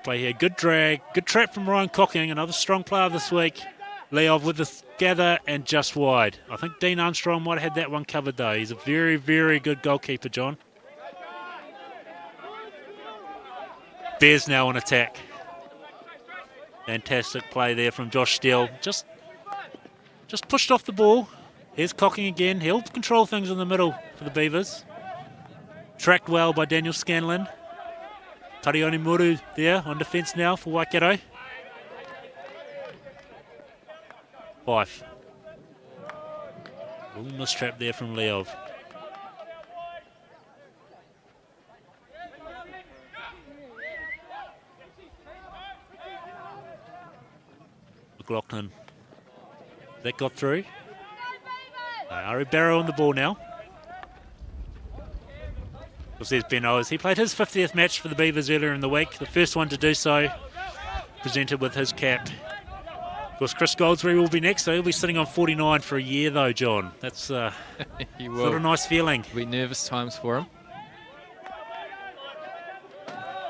Replay here. Good drag. Good trap from Ryan Cocking. Another strong player this week. Leov with the gather and just wide. I think Dean Armstrong might have had that one covered though. He's a very, very good goalkeeper, John. Bears now on attack. Fantastic play there from Josh Steele. Just pushed off the ball. Here's Cocking again. He'll control things in the middle for the Beavers. Tracked well by Daniel Scanlon. Tarioni Muru there on defence now for Waikato. Fife. Little mistrap there from Leov. McLaughlin. That got through. Ari Barrow on the ball now. Because there's Ben Owers. He played his 50th match for the Beavers earlier in the week. The first one to do so. Presented with his cap. Of course, Chris Goldsberry will be next, so he'll be sitting on 49 for a year, though, John. That's sort of a nice feeling. It'll be nervous times for him.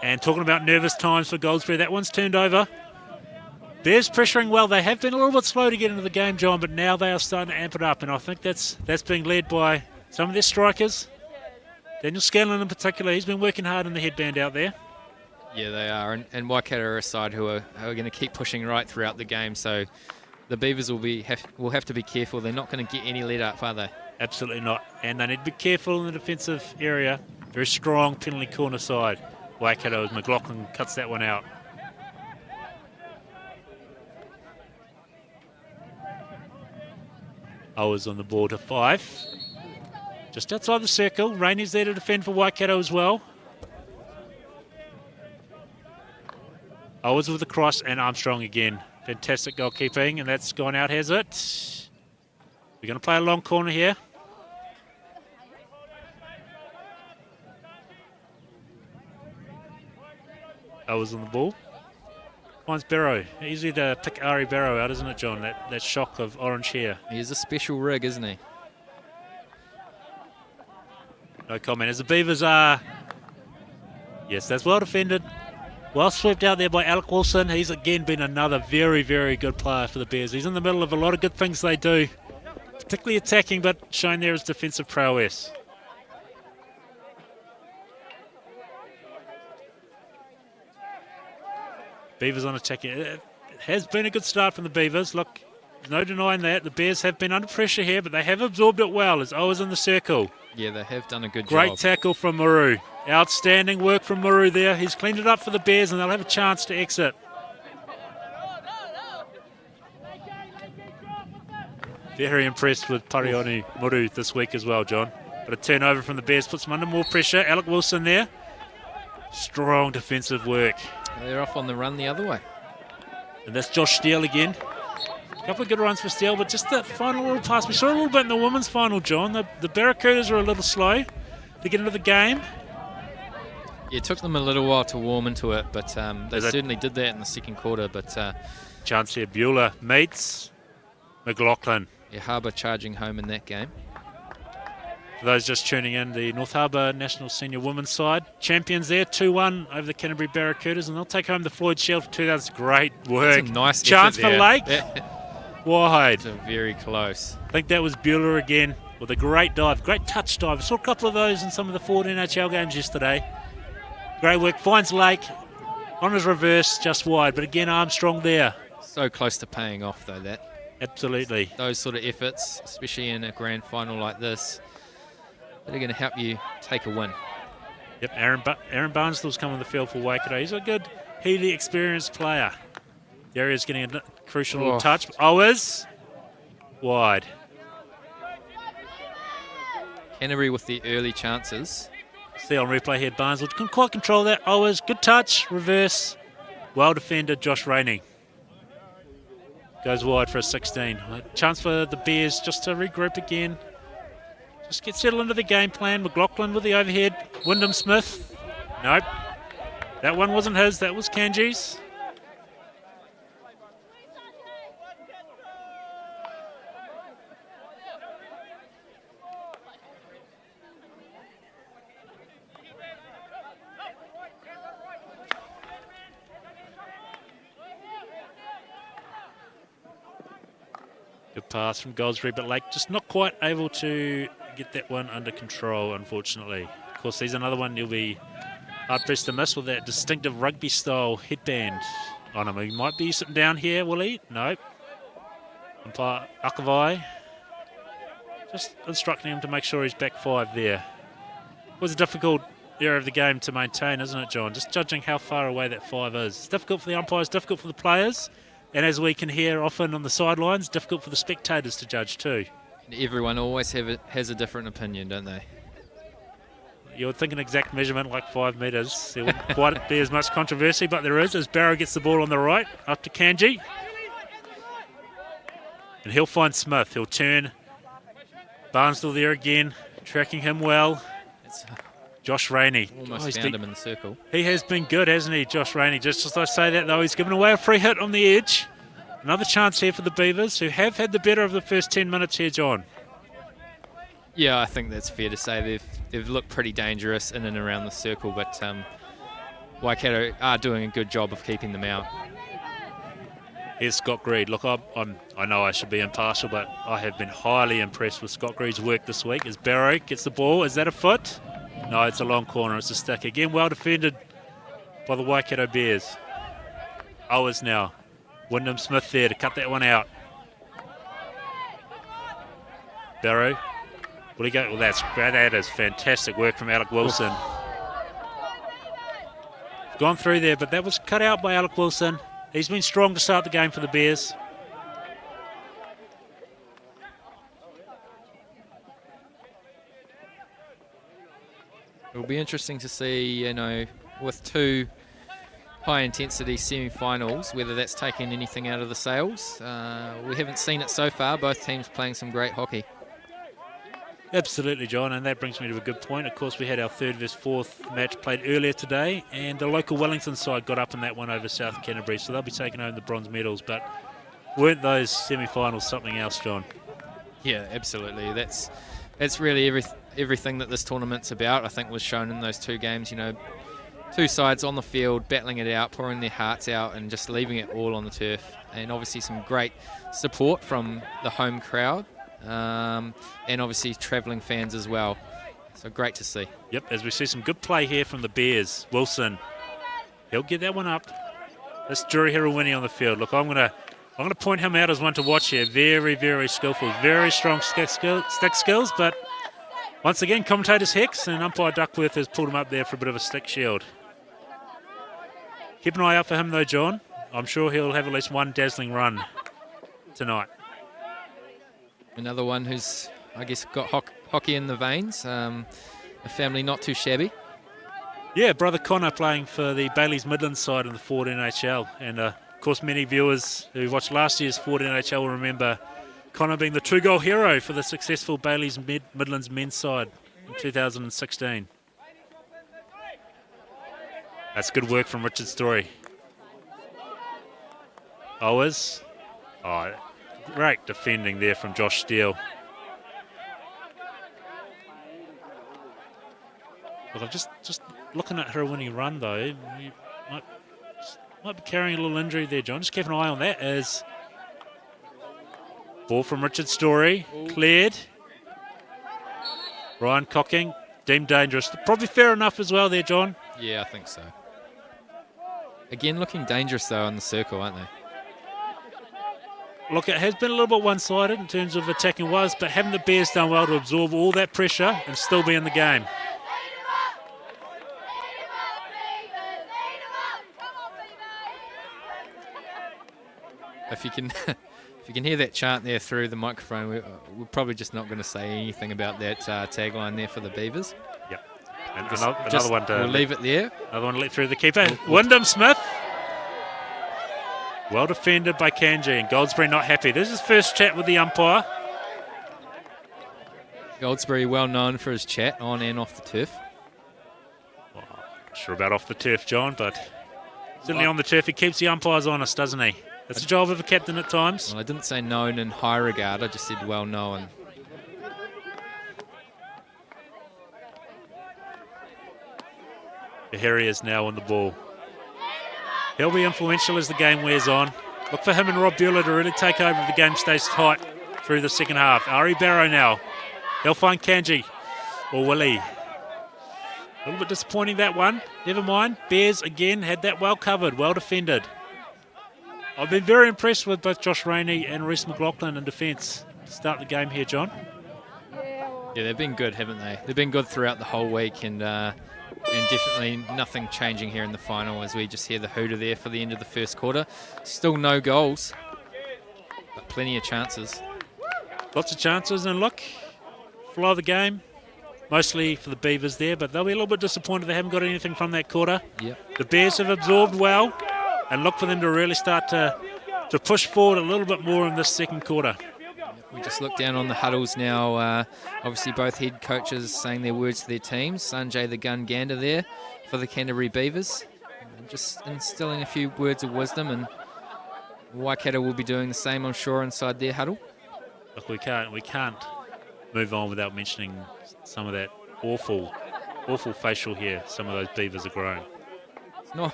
And talking about nervous times for Goldsberry, that one's turned over. Bears pressuring well. They have been a little bit slow to get into the game, John, but now they are starting to amp it up, and I think that's being led by some of their strikers. Daniel Scanlon in particular, he's been working hard in the headband out there. Yeah, they are, and Waikato are a side who are going to keep pushing right throughout the game. So the Beavers will have to be careful. They're not going to get any let up, are they? Absolutely not. And they need to be careful in the defensive area. Very strong penalty corner side. Waikato as McLaughlin cuts that one out. Owers on the ball to Fife. Just outside the circle. Rainey's there to defend for Waikato as well. Owers with the cross and Armstrong again. Fantastic goalkeeping, and that's gone out, has it? We're going to play a long corner here. Owers on the ball. Finds Barrow. Easy to pick Ari Barrow out, isn't it, John? That shock of orange hair. He's a special rig, isn't he? No comment. As the Beavers are... Yes, that's well defended. Well swept out there by Alec Wilson. He's again been another very, very good player for the Bears. He's in the middle of a lot of good things they do, particularly attacking, but shown there as defensive prowess. Beavers on attacking. It has been a good start from the Beavers. Look, no denying that. The Bears have been under pressure here, but they have absorbed it well as Owers in the circle. Yeah, they have done a good job. Great tackle from Maru. Outstanding work from Maru there. He's cleaned it up for the Bears and they'll have a chance to exit. Very impressed with Parioni Muru this week as well, John. But a turnover from the Bears puts them under more pressure. Alec Wilson there. Strong defensive work. They're off on the run the other way. And that's Josh Steele again. A couple of good runs for Steele, but just that final little pass. We saw a little bit in the women's final, John. The Barracudas are a little slow to get into the game. Yeah, it took them a little while to warm into it, but they certainly did that in the second quarter. But chance here, Bueller meets McLaughlin. Yeah, Harbour charging home in that game. For those just tuning in, the North Harbour National Senior Women's side. Champions there, 2-1 over the Canterbury Barracudas, and they'll take home the Floyd Shield for 2. That's great work. That's a nice chance for Lake. Wide. Very close. I think that was Bueller again with a great dive, great touch dive. I saw a couple of those in some of the Ford NHL games yesterday. Great work. Finds Lake on his reverse, just wide. But again, Armstrong there. So close to paying off, though, that. Absolutely. Those sort of efforts, especially in a grand final like this, that are going to help you take a win. Yep, Aaron Barnstall's come on the field for Waikato. He's a good, healy, experienced player. There he is getting a crucial little touch. Owers, wide. Canterbury with the early chances. See on replay here, Barnstall can quite control that. Owers, good touch, reverse. Well defended, Josh Rainey. Goes wide for a 16. A chance for the Bears just to regroup again. Just get settled into the game plan. McLaughlin with the overhead. Wyndham Smith. Nope. That one wasn't his. That was Kanji's. Good pass from Goldsbury, but Lake just not quite able to get that one under control, unfortunately. Of course, he's another one you'll be hard-pressed to miss with that distinctive rugby-style headband on him. He might be sitting down here, will he? No. Umpire Akavai just instructing him to make sure he's back 5 there. It was a difficult area of the game to maintain, isn't it, John? Just judging how far away that 5 is. It's difficult for the umpires, difficult for the players, and as we can hear often on the sidelines, difficult for the spectators to judge too. Everyone always has a different opinion, don't they? You would think an exact measurement like 5 metres, there wouldn't quite be as much controversy, but there is, as Barrow gets the ball on the right, up to Kanji. And he'll find Smith. He'll turn. Barnsdale there again, tracking him well. It's Josh Rainey. almost found him in the circle. He has been good, hasn't he, Josh Rainey? Just as I say that, though, he's given away a free hit on the edge. Another chance here for the Beavers, who have had the better of the first 10 minutes here, John. Yeah, I think that's fair to say. They've looked pretty dangerous in and around the circle, but Waikato are doing a good job of keeping them out. Here's Scott Greed. Look, I know I should be impartial, but I have been highly impressed with Scott Greed's work this week. As Barrow gets the ball, is that a foot? No, it's a long corner. It's a stick. Again, well defended by the Waikato Bears. Owers now. Wyndham Smith there to cut that one out. Barrow. Will he go? Well, that's great. That is fantastic work from Alec Wilson. Gone through there, but that was cut out by Alec Wilson. He's been strong to start the game for the Bears. It'll be interesting to see, with 2 high-intensity semi-finals, whether that's taken anything out of the sails. We haven't seen it so far. Both teams playing some great hockey. Absolutely, John, and that brings me to a good point. Of course, we had our 3rd versus 4th match played earlier today, and the local Wellington side got up in that one over South Canterbury, so they'll be taking home the bronze medals. But weren't those semi-finals something else, John? Yeah, absolutely. That's really everything that this tournament's about, I think, was shown in those 2 games. 2 sides on the field, battling it out, pouring their hearts out, and just leaving it all on the turf. And obviously some great support from the home crowd. And obviously travelling fans as well. So great to see. Yep, as we see some good play here from the Bears. Wilson, he'll get that one up. That's Drury Hirawini on the field. Look, I'm gonna point him out as one to watch here. Very, very skillful, very strong stick skills. But once again, commentators Hex and umpire Duckworth has pulled him up there for a bit of a stick shield. Keep an eye out for him though, John. I'm sure he'll have at least one dazzling run tonight. Another one who's, I guess, got hockey in the veins. A family not too shabby. Yeah, brother Connor playing for the Bailey's Midlands side in the Ford NHL. And, of course, many viewers who watched last year's Ford NHL will remember Connor being the 2-goal hero for the successful Bailey's Midlands men's side in 2016. That's good work from Richard Story. Owers. Oh, great defending there from Josh Steele. Look, I'm just looking at Hirawini run though. He might be carrying a little injury there, John. Just keep an eye on that as ball from Richard Story, cleared. Ryan Cocking, deemed dangerous. Probably fair enough as well there, John. Yeah, I think so. Again, looking dangerous though on the circle, aren't they? Look, it has been a little bit one-sided in terms of attacking wise, but haven't the Bears done well to absorb all that pressure and still be in the game? If you can hear that chant there through the microphone, we're probably just not going to say anything about that tagline there for the Beavers. Yep. And another one to we'll leave it there. Another one to let through the keeper. Wyndham Smith. Well defended by Kanji, and Goldsbury not happy. This is his first chat with the umpire. Goldsbury well known for his chat on and off the turf. Well, not sure about off the turf, John, but certainly on the turf he keeps the umpires honest, doesn't he? That's the job of a captain at times. Well, I didn't say known in high regard, I just said well known. Harry is now on the ball. He'll be influential as the game wears on. Look for him and Rob Bueller to really take over if the game stays tight. through the second half. Ari Barrow now. He'll find Kanji. Or Willie. A little bit disappointing, that one. Never mind. Bears, again, had that well covered, well defended. I've been very impressed with both Josh Rainey and Reece McLaughlin in defence to start the game here, John. Yeah, they've been good, haven't they? They've been good throughout the whole week, and definitely nothing changing here in the final as we just hear the hooter there for the end of the first quarter. Still no goals, but plenty of chances. Lots of chances, and look, flow of the game, mostly for the Beavers there, but they'll be a little bit disappointed they haven't got anything from that quarter. Yep. The Bears have absorbed well, and look for them to really start to push forward a little bit more in this second quarter. We just look down on the huddles now. Obviously, both head coaches saying their words to their teams. Sanjay the Gun Gander there for the Canterbury Beavers. Just instilling a few words of wisdom, and Waikato will be doing the same, I'm sure, inside their huddle. Look, we can't move on without mentioning some of that awful facial hair some of those Beavers are growing.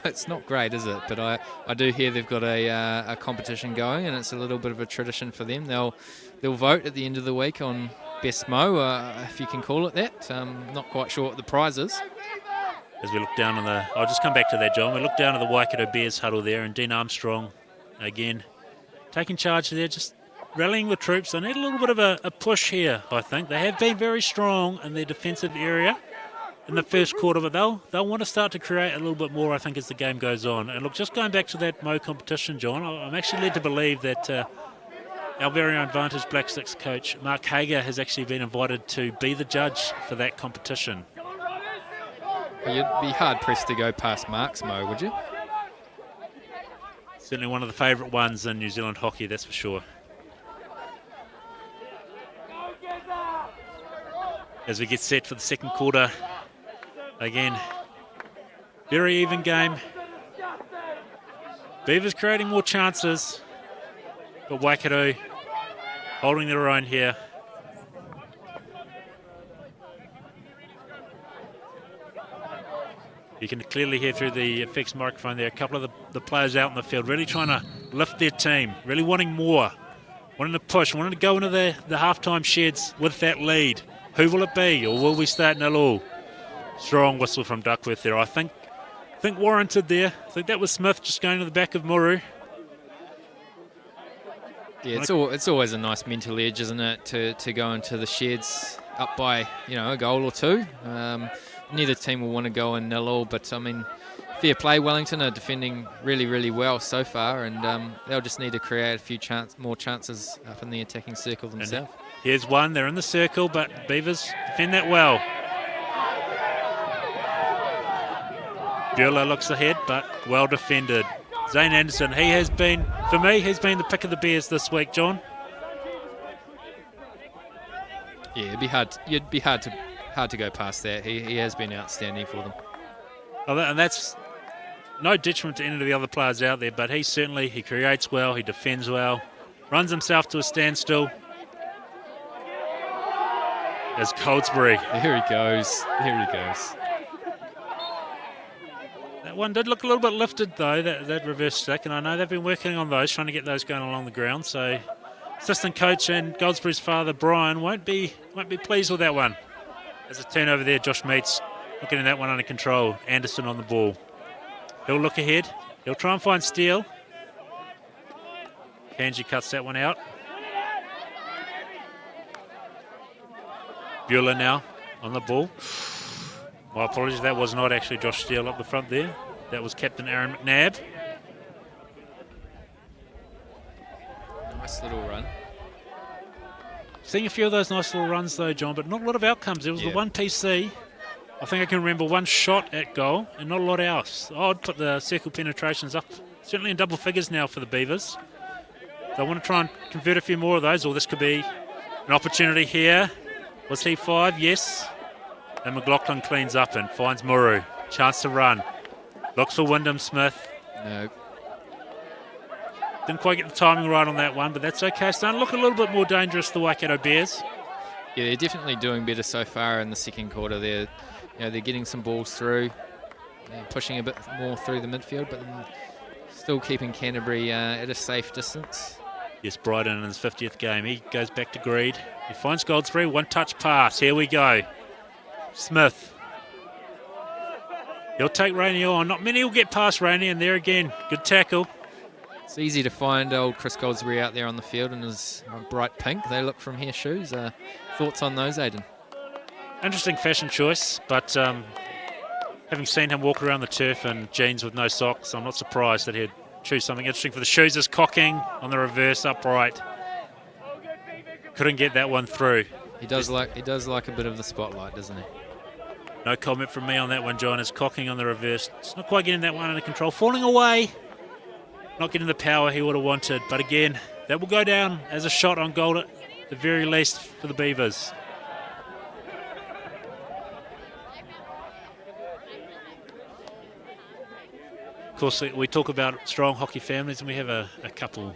It's not great, is it? But I do hear they've got a competition going, and it's a little bit of a tradition for them. They'll vote at the end of the week on Best Mo, if you can call it that. Not quite sure what the prize is. As we look down on I'll just come back to that, John. We look down at the Waikato Bears huddle there, and Dean Armstrong, again, taking charge there, just rallying the troops. They need a little bit of a push here, I think. They have been very strong in their defensive area in the first quarter, but they'll want to start to create a little bit more, I think, as the game goes on. And look, just going back to that Mo competition, John, I'm actually led to believe that our very own Vantage Black Sticks coach, Mark Hager, has actually been invited to be the judge for that competition. Well, you'd be hard-pressed to go past Mark's Mo, would you? Certainly one of the favourite ones in New Zealand hockey, that's for sure. As we get set for the second quarter, again, very even game. Beavers creating more chances, but Waikato holding their own here. You can clearly hear through the effects microphone there, a couple of the players out in the field really trying to lift their team, really wanting more, wanting to push, wanting to go into the halftime sheds with that lead. Who will it be, or will we start 0-0? Strong whistle from Duckworth there. I think warranted there. I think that was Smith just going to the back of Muru. Yeah, it's always a nice mental edge, isn't it, to go into the sheds up by a goal or two. Neither team will want to go in 0-0, but I mean, fair play. Wellington are defending really, really well so far, and they'll just need to create a few more chances up in the attacking circle themselves. Here's one. They're in the circle, but Beavers defend that well. Bueller looks ahead, but well defended. Zane Anderson, he has been, for me, he's been the pick of the Bears this week, John. Yeah, it'd be hard to go past that. He has been outstanding for them. Oh, and that's no detriment to any of the other players out there, but he creates well, he defends well, runs himself to a standstill. As Coldsbury. Here he goes. That one did look a little bit lifted, though, that reverse stick, and I know they've been working on those, trying to get those going along the ground. So, assistant coach and Goldsbury's father, Brian, won't be pleased with that one. As a turnover there, Josh Meets getting that one under control. Anderson on the ball. He'll look ahead. He'll try and find Steele. Kanji cuts that one out. Bueller now on the ball. My apologies, that was not actually Josh Steele up the front there. That was Captain Aaron McNabb. Nice little run. Seeing a few of those nice little runs though, John, but not a lot of outcomes. There was the one PC. I think I can remember one shot at goal and not a lot else. I'd put the circle penetrations up, certainly in double figures now for the Beavers. They want to try and convert a few more of those, or this could be an opportunity here. Was he 5? Yes. And McLaughlin cleans up and finds Muru. Chance to run. Looks for Wyndham Smith. No. Didn't quite get the timing right on that one, but that's okay. Starting to look a little bit more dangerous, the Waikato Bears. Yeah, they're definitely doing better so far in the second quarter. They're getting some balls through, pushing a bit more through the midfield, but still keeping Canterbury at a safe distance. Yes, Bryden in his 50th game. He goes back to Greed. He finds Goldsbury. One-touch pass. Here we go. Smith. He'll take Rainey on. Not many will get past Rainey, and there again, good tackle. It's easy to find old Chris Goldsbury out there on the field in his bright pink. They look from here shoes. Thoughts on those, Aidan? Interesting fashion choice, but having seen him walk around the turf in jeans with no socks, I'm not surprised that he'd choose something interesting for the shoes. Is cocking on the reverse upright. Couldn't get that one through. He does like a bit of the spotlight, doesn't he? No comment from me on that one, John. Is cocking on the reverse. It's not quite getting that one under control. Falling away. Not getting the power he would have wanted. But again, that will go down as a shot on goal at the very least for the Beavers. Of course, we talk about strong hockey families, and we have a couple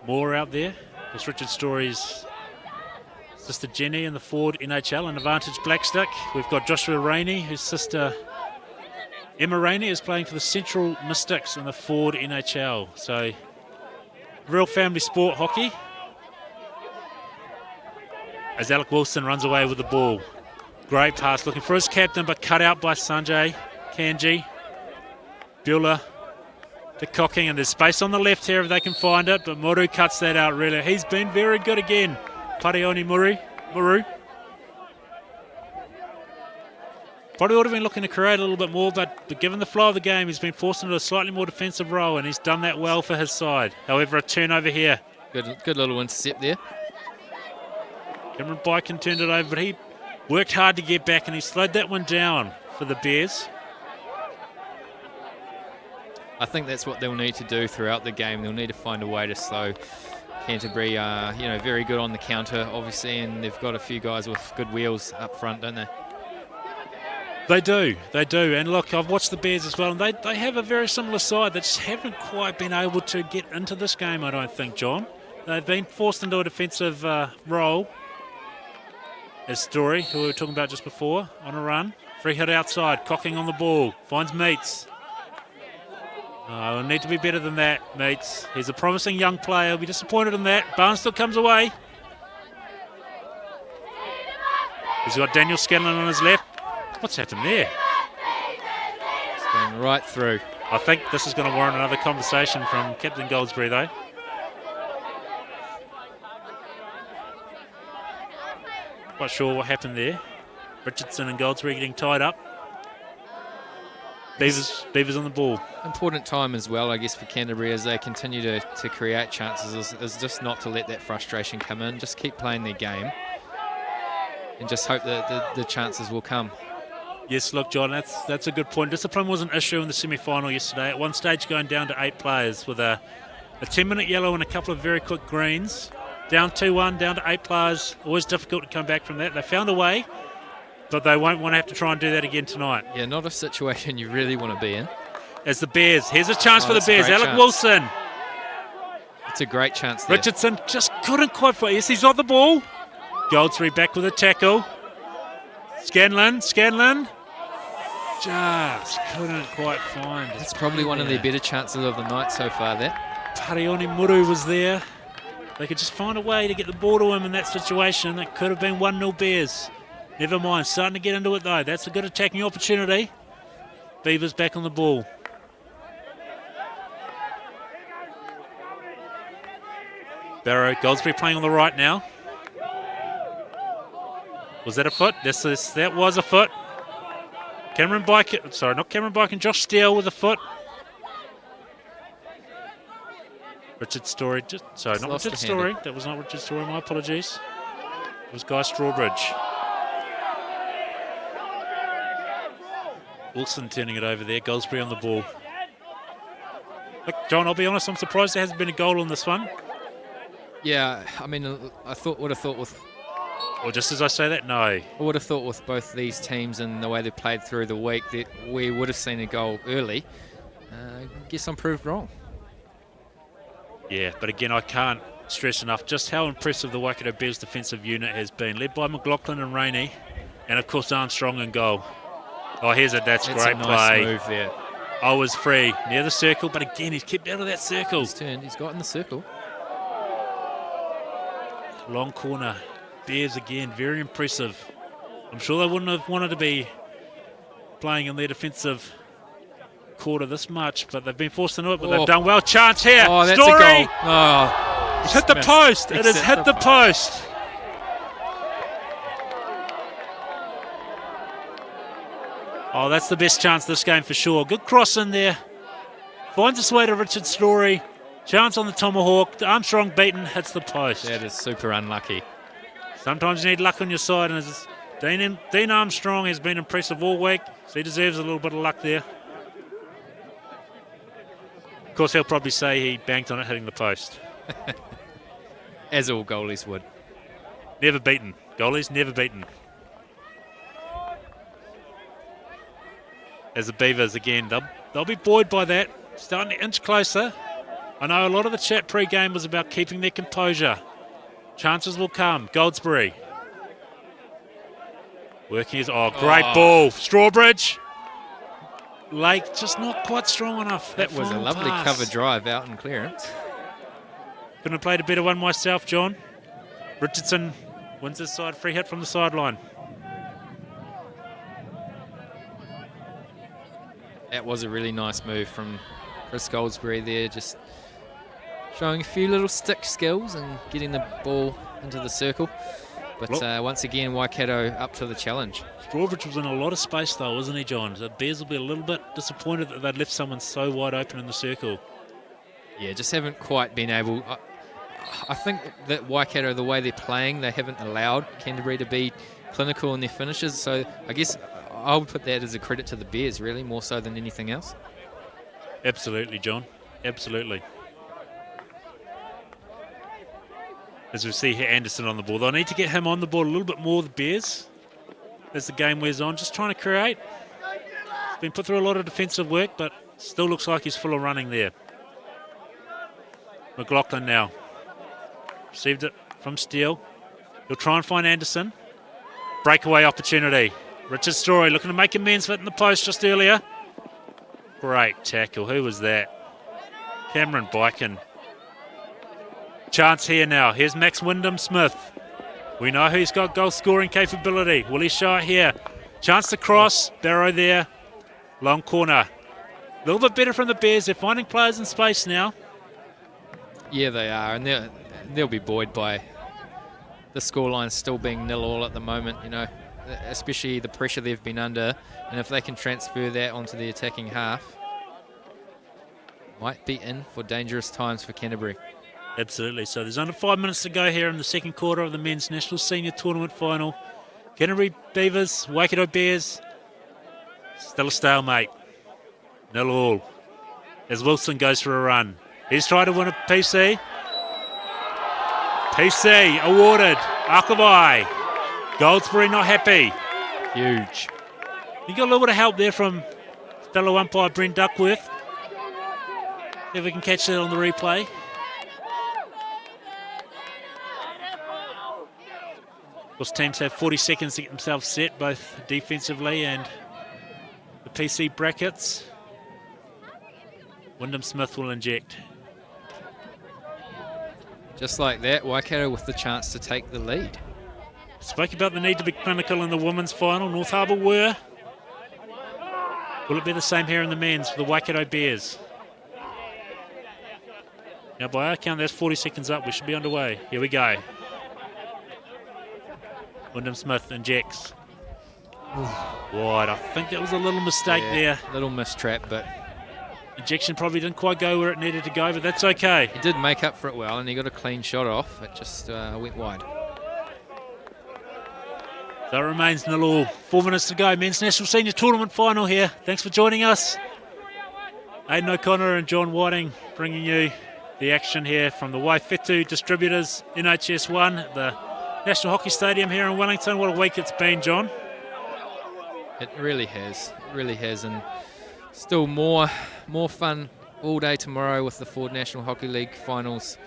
more out there. There's Richard Story's sister Jenny in the Ford NHL and Advantage Blackstick. We've got Joshua Rainey, whose sister Emma Rainey is playing for the Central Mystics in the Ford NHL. So, real family sport hockey. As Alec Wilson runs away with the ball. Great pass, looking for his captain, but cut out by Sanjay Kanji. Bueller to cocking, and there's space on the left here if they can find it, but Muru cuts that out really. He's been very good again. Parioni Muru. Probably would have been looking to create a little bit more, but given the flow of the game, he's been forced into a slightly more defensive role, and he's done that well for his side. However, a turnover here. Good little intercept there. Cameron Bykin turned it over, but he worked hard to get back, and he slowed that one down for the Bears. I think that's what they'll need to do throughout the game. They'll need to find a way to slow Canterbury. Very good on the counter, obviously, and they've got a few guys with good wheels up front, don't they? They do. And look, I've watched the Bears as well, and they have a very similar side that just haven't quite been able to get into this game, I don't think, John. They've been forced into a defensive role. As Story, who we were talking about just before, on a run. Free hit outside, cocking on the ball, finds Meats. We'll need to be better than that, Meats. He's a promising young player. He'll be disappointed in that. Barnes still comes away. He's got Daniel Scanlon on his left. What's happened there? It's going right through. I think this is going to warrant another conversation from Captain Goldsbury, though. Quite sure what happened there. Richardson and Goldsbury getting tied up. Beavers on the ball. Important time as well, I guess, for Canterbury as they continue to create chances is just not to let that frustration come in. Just keep playing their game and just hope that the chances will come. Yes, look, John, that's a good point. Discipline was an issue in the semi-final yesterday. At one stage going down to 8 players with a 10-minute yellow and a couple of very quick greens. Down 2-1, down to 8 players. Always difficult to come back from that. They found a way, but they won't want to have to try and do that again tonight. Yeah, not a situation you really want to be in. As the Bears, here's a chance for the Bears. Alec Wilson. It's a great chance there. Richardson just couldn't quite find. Yes, he's on the ball. Goldsbury back with a tackle. Scanlon. Just couldn't quite find it. It's probably one of their better chances of the night so far there. Parioni Muru was there. They could just find a way to get the ball to him in that situation. It could have been 1-0 Bears. Never mind, starting to get into it though. That's a good attacking opportunity. Beavers back on the ball. Barrow, Goldsbury playing on the right now. Was that a foot? That was a foot. Cameron Bykin, sorry, not Cameron Bykin, Josh Steele with a foot. Richard Story, not Richard Story. That was not Richard Story, my apologies. It was Guy Strawbridge. Wilson turning it over there, Goldsbury on the ball. Look, John, I'll be honest, I'm surprised there hasn't been a goal on this one. Yeah, I mean, would have thought with... Or just as I say that, no. I would have thought with both these teams and the way they played through the week that we would have seen a goal early. I guess I'm proved wrong. Yeah, but again, I can't stress enough just how impressive the Waikato Bears defensive unit has been, led by McLaughlin and Rainey, and of course Armstrong in goal. Oh, that's great a nice play. Move there. I was free near the circle, but again, he's kept out of that circle. He's turned. He's got in the circle. Long corner. Bears again, very impressive. I'm sure they wouldn't have wanted to be playing in their defensive quarter this much, but they've been forced into it, but they've done well. Chance here. Oh, that's Story. a goal. Oh, It's hit the post. It has hit the post. Oh, that's the best chance this game for sure. Good cross in there. Finds its way to Richard Story. Chance on the tomahawk. Armstrong beaten, hits the post. That is super unlucky. Sometimes you need luck on your side, and Dean Armstrong has been impressive all week, so he deserves a little bit of luck there. Of course, he'll probably say he banked on it hitting the post. As all goalies would. Never beaten. Goalies never beaten. As the Beavers again, they'll be buoyed by that. Starting to inch closer. I know a lot of the chat pre-game was about keeping their composure. Chances will come. Goldsbury. Working his... Oh, great ball. Strawbridge. Lake just not quite strong enough. That was a lovely pass. cover drive out in clearance. Couldn't have played a better one myself, John. Richardson wins his side. Free hit from the sideline. That was a really nice move from Chris Goldsbury there, just showing a few little stick skills and getting the ball into the circle. But once again, Waikato up to the challenge. Strawbridge was in a lot of space though, wasn't he, John? The Bears will be a little bit disappointed that they'd left someone so wide open in the circle. Yeah, just haven't quite been able... I think that Waikato, the way they're playing, they haven't allowed Canterbury to be clinical in their finishes. So I guess I would put that as a credit to the Bears, really, more so than anything else. Absolutely, John. Absolutely. As we see here, Anderson on the ball. They'll need to get him on the ball a little bit more, the Bears, as the game wears on. Just trying to create. He's been put through a lot of defensive work, but still looks like he's full of running there. McLaughlin now. Received it from Steele. He'll try and find Anderson. Breakaway opportunity. Richard Story looking to make amends for it in the post just earlier. Great tackle. Who was that? Cameron Biken. Chance here now. Here's Max Wyndham-Smith. We know he's got goal scoring capability. Will he show it here? Chance to cross. Barrow there. Long corner. A little bit better from the Bears. They're finding players in space now. Yeah, they are, and they'll be buoyed by the scoreline still being 0-0 at the moment, you know, especially the pressure they've been under, and if they can transfer that onto the attacking half, might be in for dangerous times for Canterbury. Absolutely. So there's under 5 minutes to go here in the second quarter of the Men's National Senior Tournament Final. Canterbury Beavers, Waikato Bears, still a stalemate. 0-0 as Wilson goes for a run. He's trying to win a PC. PC awarded. Akabai. Goldsbury not happy. Huge. You got a little bit of help there from fellow umpire Brent Duckworth. If we can catch that on the replay. Of course, teams have 40 seconds to get themselves set, both defensively and the PC brackets. Wyndham-Smith will inject. Just like that, Waikato with the chance to take the lead. Spoke about the need to be clinical in the women's final. North Harbour were. Will it be the same here in the men's for the Waikato Bears? Now, by our count, that's 40 seconds up. We should be underway. Here we go. Wyndham-Smith injects. Wide. I think that was a little mistake there. Little mistrap, but... Injection probably didn't quite go where it needed to go, but that's okay. He did make up for it well, and he got a clean shot off. It just went wide. So it remains 0-0. 4 minutes to go. Men's National Senior Tournament Final here. Thanks for joining us. Aidan O'Connor and John Whiting bringing you the action here from the Waikato Distributors NHS 1 at the National Hockey Stadium here in Wellington. What a week it's been, John. It really has. It really has. And still more fun all day tomorrow with the Ford National Hockey League finals.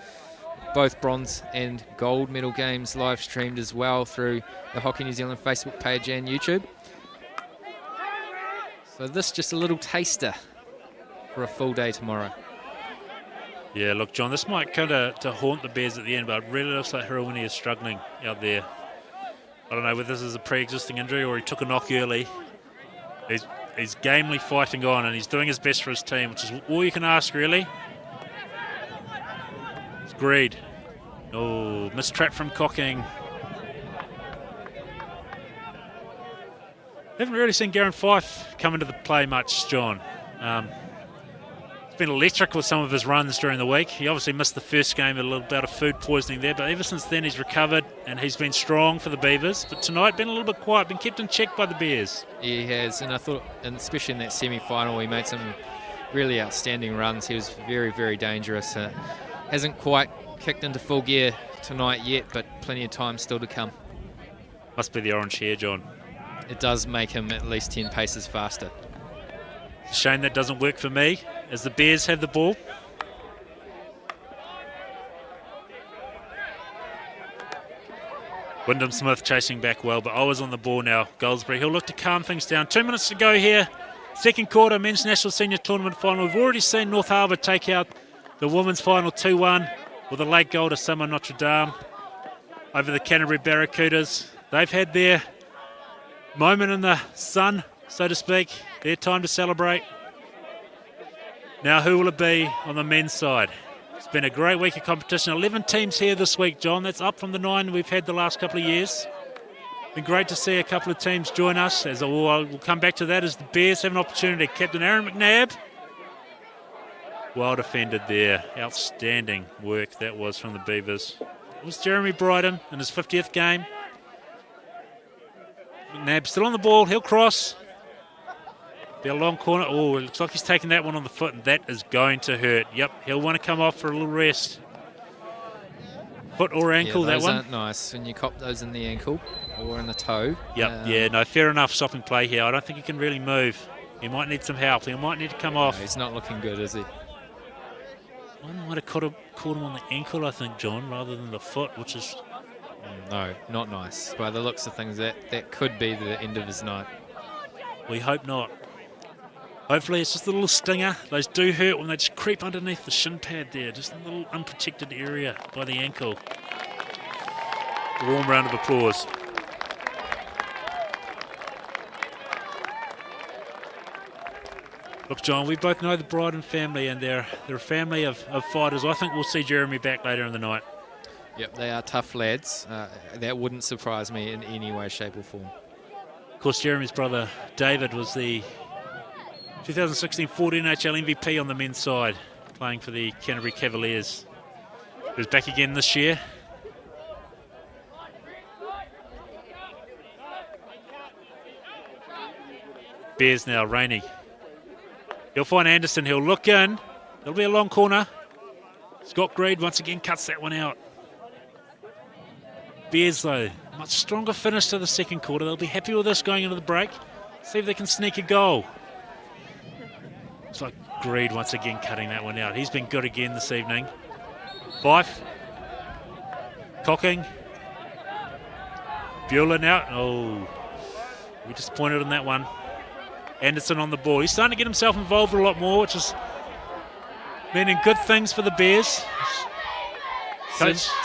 Both bronze and gold medal games live streamed as well through the Hockey New Zealand Facebook page and YouTube. So this just a little taster for a full day tomorrow. Yeah, look, John, this might kind of to haunt the Bears at the end, but it really looks like Hirawini is struggling out there. I don't know whether this is a pre-existing injury or he took a knock early. He's gamely fighting on, and he's doing his best for his team, which is all you can ask, really. It's greed. Oh, missed trap from Cocking. Haven't really seen Garen Fife come into the play much, John. He's been electric with some of his runs during the week. He obviously missed the first game, a little bout of food poisoning there, but ever since then he's recovered and he's been strong for the Beavers. But tonight, been a little bit quiet, been kept in check by the Bears. He has, and I thought, and especially in that semi-final, he made some really outstanding runs. He was very, very dangerous. Hasn't quite kicked into full gear tonight yet, but plenty of time still to come. Must be the orange hair, John. It does make him at least 10 paces faster. It's a shame that doesn't work for me, as the Bears have the ball. Wyndham Smith chasing back well, but always on the ball now. Goldsbury, he'll look to calm things down. 2 minutes to go here. Second quarter, Men's National Senior Tournament final. We've already seen North Harbour take out the women's final 2-1 with a late goal to Summer Notre Dame over the Canterbury Barracudas. They've had their moment in the sun, so to speak, their time to celebrate. Now who will it be on the men's side? It's been a great week of competition. 11 teams here this week, John. That's up from the 9 we've had the last couple of years. Been great to see a couple of teams join us. As we'll come back to that as the Bears have an opportunity. Captain Aaron McNabb, well defended there. Outstanding work that was from the Beavers. It was Jeremy Bryden in his 50th game. McNabb still on the ball. He'll cross. Be a long corner. Oh, it looks like he's taking that one on the foot, and that is going to hurt. Yep, he'll want to come off for a little rest. Foot or ankle, yeah, that one. Those aren't nice when you cop those in the ankle or in the toe. Yep, yeah, no, fair enough. Stopping play here. I don't think he can really move. He might need some help. He might need to come off. No, he's not looking good, is he? One might have caught him on the ankle, I think, John, rather than the foot, which is... No, not nice. By the looks of things, that could be the end of his night. We hope not. Hopefully it's just a little stinger. Those do hurt when they just creep underneath the shin pad there. Just a little unprotected area by the ankle. A warm round of applause. Look, John, we both know the Bryden family, and they're a family of fighters. I think we'll see Jeremy back later in the night. Yep, they are tough lads. That wouldn't surprise me in any way, shape or form. Of course, Jeremy's brother David was the 2016 14 NHL MVP on the men's side, playing for the Canterbury Cavaliers. He was back again this year. Bears now, Rainey. He'll find Anderson, he'll look in. It'll be a long corner. Scott Greed once again cuts that one out. Bears, though, much stronger finish to the second quarter. They'll be happy with this going into the break. See if they can sneak a goal. It's like Greed once again cutting that one out. He's been good again this evening. Fife. Cocking. Bueller now. Oh, we disappointed on that one. Anderson on the ball. He's starting to get himself involved a lot more, which is meaning good things for the Bears.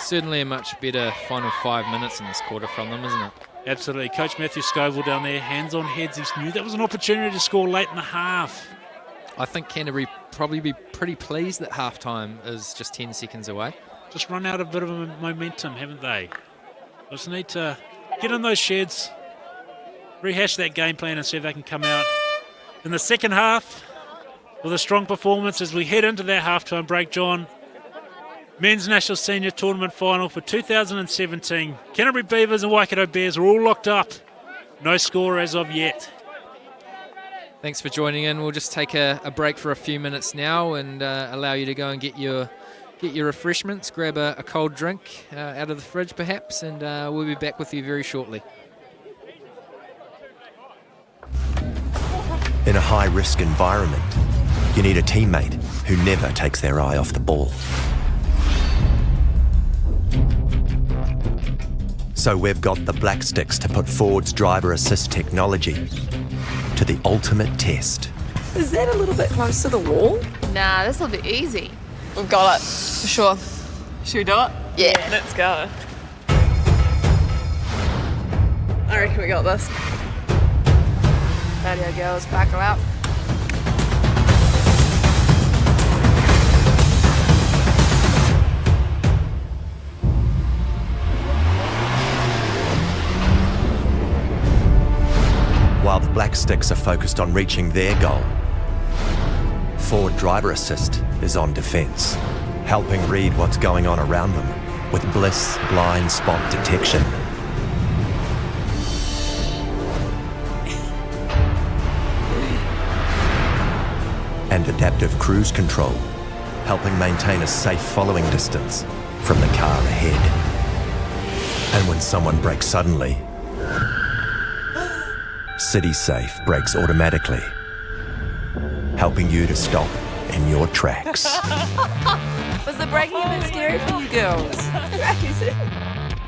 Certainly a much better final 5 minutes in this quarter from them, isn't it? Absolutely. Coach Matthew Scoville down there, hands on heads. He knew that was an opportunity to score late in the half. I think Canterbury probably be pretty pleased that halftime is just 10 seconds away. Just run out a bit of momentum, haven't they? Just need to get in those sheds, rehash that game plan and see if they can come out in the second half with a strong performance as we head into that halftime break, John. Men's National Senior Tournament Final for 2017. Canterbury Beavers and Waikato Bears are all locked up. No score as of yet. Thanks for joining in. We'll just take a break for a few minutes now and allow you to go and get your refreshments, grab a cold drink out of the fridge perhaps, and we'll be back with you very shortly. In a high-risk environment, you need a teammate who never takes their eye off the ball. So we've got the Black Sticks to put Ford's driver assist technology to the ultimate test. Is that a little bit close to the wall? Nah, this'll be easy. We've got it, for sure. Should we do it? Yeah. Let's go. I reckon we got this. Radio girls, buckle up. While the Black Sticks are focused on reaching their goal, forward driver assist is on defence, helping read what's going on around them with Bliss blind spot detection. And adaptive cruise control, helping maintain a safe following distance from the car ahead. And when someone brakes suddenly, City Safe brakes automatically, helping you to stop in your tracks. Was the braking a bit scary for you girls?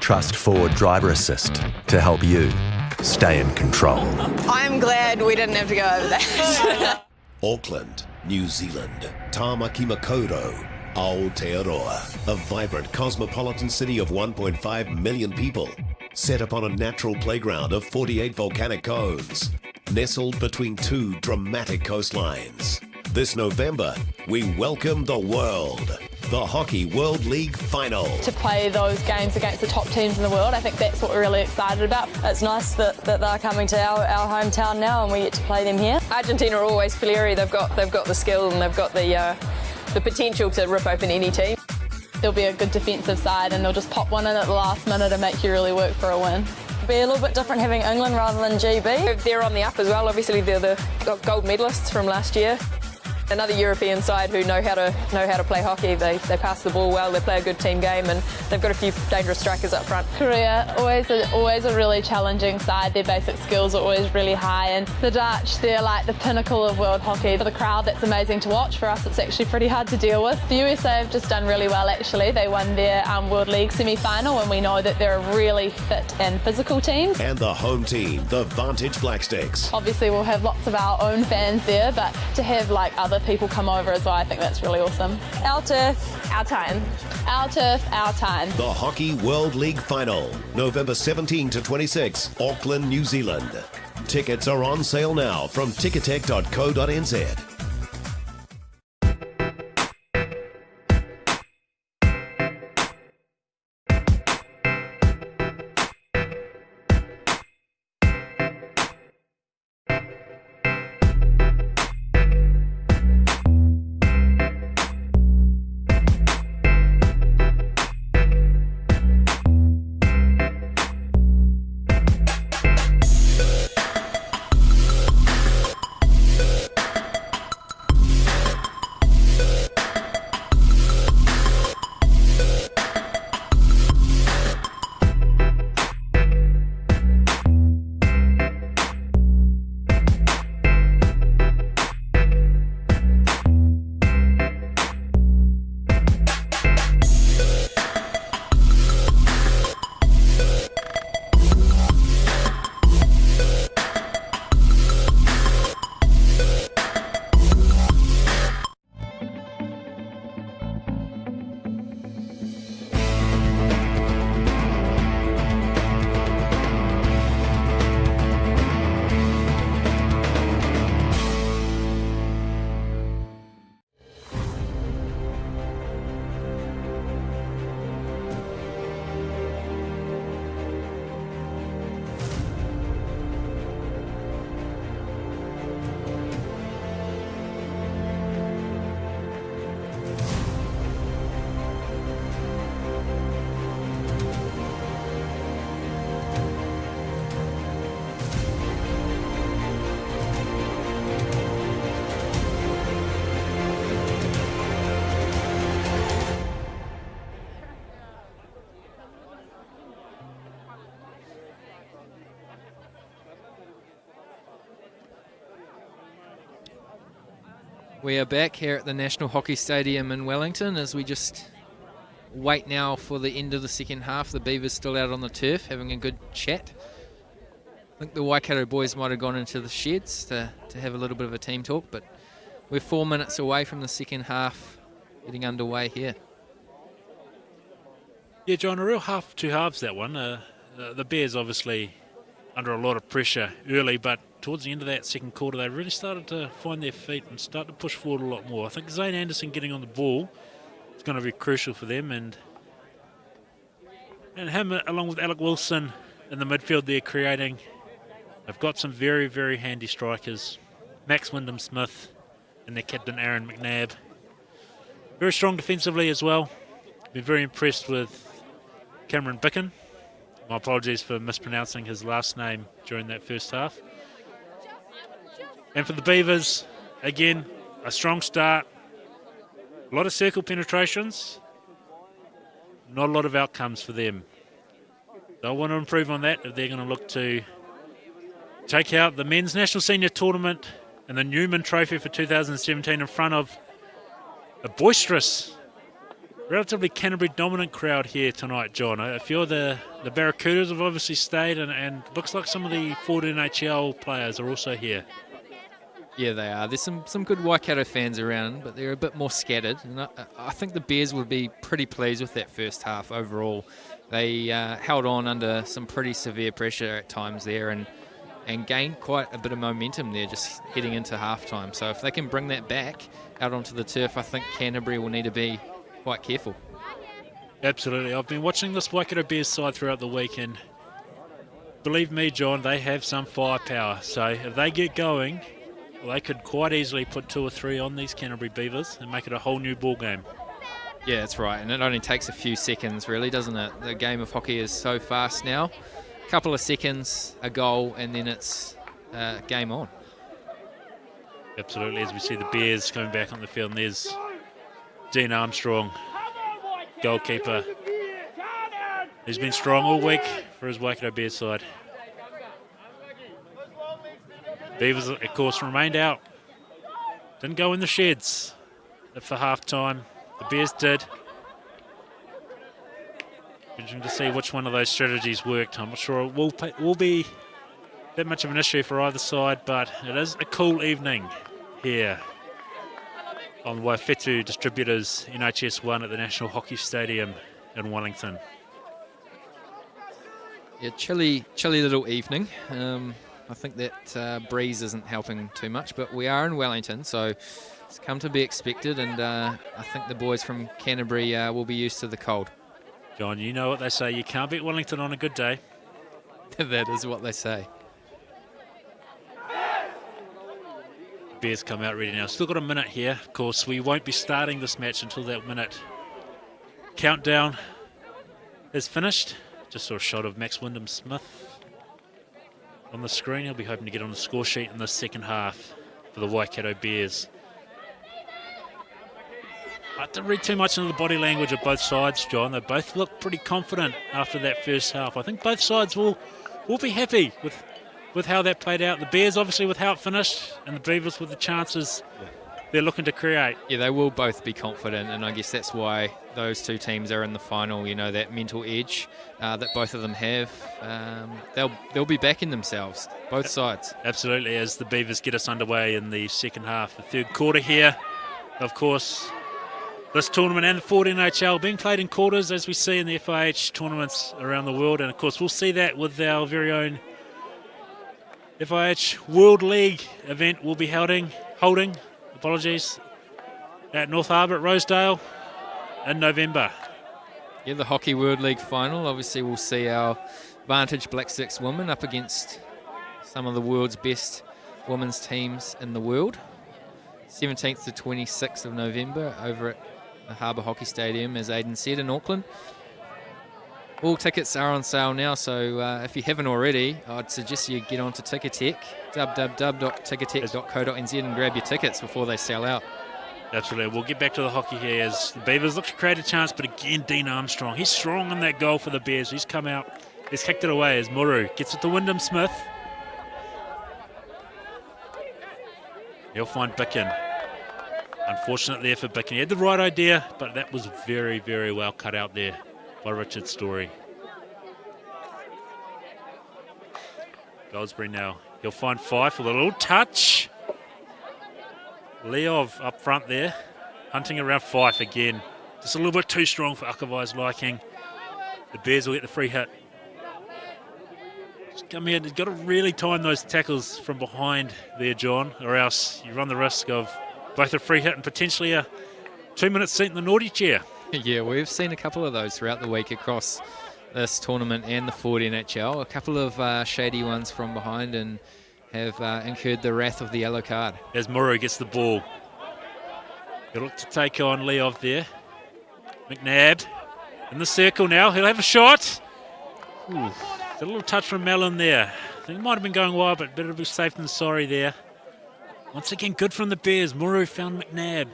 Trust forward driver assist to help you stay in control. I'm glad we didn't have to go over that. Auckland, New Zealand, Tāmaki Makaurau, Aotearoa, a vibrant cosmopolitan city of 1.5 million people, set upon a natural playground of 48 volcanic cones, nestled between two dramatic coastlines. This November, we welcome the world, the Hockey World League Final. To play those games against the top teams in the world, I think that's what we're really excited about. It's nice that they're coming to our hometown now and we get to play them here. Argentina are always fiery. They've got the skill and they've got the potential to rip open any team. They'll be a good defensive side and they'll just pop one in at the last minute and make you really work for a win. It'll be a little bit different having England rather than GB. They're on the up as well. Obviously, they're the gold medalists from last year. Another European side who know how to play hockey. They pass the ball well, they play a good team game, and they've got a few dangerous strikers up front. Korea, always a really challenging side. Their basic skills are always really high, and the Dutch, they're like the pinnacle of world hockey. For the crowd, that's amazing to watch. For us, it's actually pretty hard to deal with. The USA have just done really well, actually. They won their World League semi-final, and we know that they're a really fit and physical team. And the home team, the Vantage Black Sticks. Obviously, we'll have lots of our own fans there, but to have like other people come over as well, I think that's really awesome. Our turf, our time. Our turf, our time. The Hockey World League Final, November 17 to 26, Auckland, New Zealand. Tickets are on sale now from ticketek.co.nz. We are back here at the National Hockey Stadium in Wellington as we just wait now for the end of the second half. The Beavers still out on the turf having a good chat. I think the Waikato boys might have gone into the sheds to have a little bit of a team talk, but we're 4 minutes away from the second half getting underway here. Yeah, John, a real two halves that one. The Bears obviously under a lot of pressure early, but towards the end of that second quarter, they really started to find their feet and start to push forward a lot more. I think Zane Anderson getting on the ball is going to be crucial for them, and him along with Alec Wilson in the midfield there creating. They've got some very, very handy strikers. Max Wyndham-Smith and their captain Aaron McNabb. Very strong defensively as well. Been very impressed with Cameron Bicken. My apologies for mispronouncing his last name during that first half. And for the Beavers, again, a strong start. A lot of circle penetrations. Not a lot of outcomes for them. They'll want to improve on that if they're going to look to take out the Men's National Senior Tournament and the Newman Trophy for 2017 in front of a boisterous, relatively Canterbury dominant crowd here tonight, John. A few of the Barracudas have obviously stayed, and looks like some of the forward NHL players are also here. Yeah, they are. There's some good Waikato fans around, but they're a bit more scattered. And I think the Bears would be pretty pleased with that first half overall. They held on under some pretty severe pressure at times there and gained quite a bit of momentum there just heading into halftime. So if they can bring that back out onto the turf, I think Canterbury will need to be quite careful. Absolutely. I've been watching this Waikato Bears side throughout the week, and believe me, John, they have some firepower. So if they get going, well, they could quite easily put 2 or 3 on these Canterbury Beavers and make it a whole new ball game. Yeah, that's right. And it only takes a few seconds, really, doesn't it? The game of hockey is so fast now. A couple of seconds, a goal, and then it's game on. Absolutely. As we see the Bears coming back on the field, and there's Dean Armstrong, goalkeeper. He's been strong all week for his Waikato Bears side. Beavers, of course, remained out. Didn't go in the sheds for half-time. The Bears did. Interesting to see which one of those strategies worked. I'm not sure it will be that much of an issue for either side, but it is a cool evening here on Waikato Distributors NHS 1 at the National Hockey Stadium in Wellington. Yeah, chilly little evening. I think that breeze isn't helping too much, but we are in Wellington, so it's come to be expected, and I think the boys from Canterbury will be used to the cold. John, you know what they say, you can't beat Wellington on a good day. That is what they say. Bears come out ready now. Still got a minute here. Of course, we won't be starting this match until that minute countdown is finished. Just saw a shot of Max Wyndham-Smith on the screen. He'll be hoping to get on the score sheet in the second half for the Waikato Bears. I didn't read too much into the body language of both sides, John. They both look pretty confident after that first half. I think both sides will be happy with how that played out. The Bears obviously with how it finished, and the Beavers with the chances they're looking to create. Yeah, they will both be confident, and I guess that's why those two teams are in the final. You know, that mental edge that both of them have. They'll be backing themselves, both sides. Absolutely, as the Beavers get us underway in the second half. The third quarter here, of course. This tournament and the forward NHL being played in quarters, as we see in the FIH tournaments around the world. And, of course, we'll see that with our very own FIH World League event we'll be holding at North Harbour at Rosedale in November. Yeah, the Hockey World League final. Obviously, we'll see our Vantage Black Sticks women up against some of the world's best women's teams in the world. 17th to 26th of November over at the Harbour Hockey Stadium, as Aidan said, in Auckland. All tickets are on sale now, so if you haven't already, I'd suggest you get onto Ticketek, www.ticketek.co.nz, and grab your tickets before they sell out. Absolutely. We'll get back to the hockey here as the Beavers look to create a chance, but again, Dean Armstrong, he's strong in that goal for the Bears. He's come out, he's kicked it away as Muru gets it to Wyndham-Smith. He'll find Bicken. Unfortunate there for Bicken. He had the right idea, but that was very, very well cut out there by Richard Story. Goldsbury now. He'll find Fife with a little touch. Leov up front there. hunting around Fife again. Just a little bit too strong for Akavai's liking. The Bears will get the free hit. Just come in. You've got to really time those tackles from behind there, John, or else you run the risk of both a free hit and potentially a 2-minute seat in the naughty chair. Yeah, we've seen a couple of those throughout the week across this tournament and the Ford NHL. A couple of shady ones from behind and have incurred the wrath of the yellow card. As Muru gets the ball. He'll look to take on Leov there. McNabb in the circle now. He'll have a shot. Ooh, a little touch from Mellon there. I think it might have been going wide, but better to be safe than sorry there. Once again, good from the Bears. Muru found McNabb.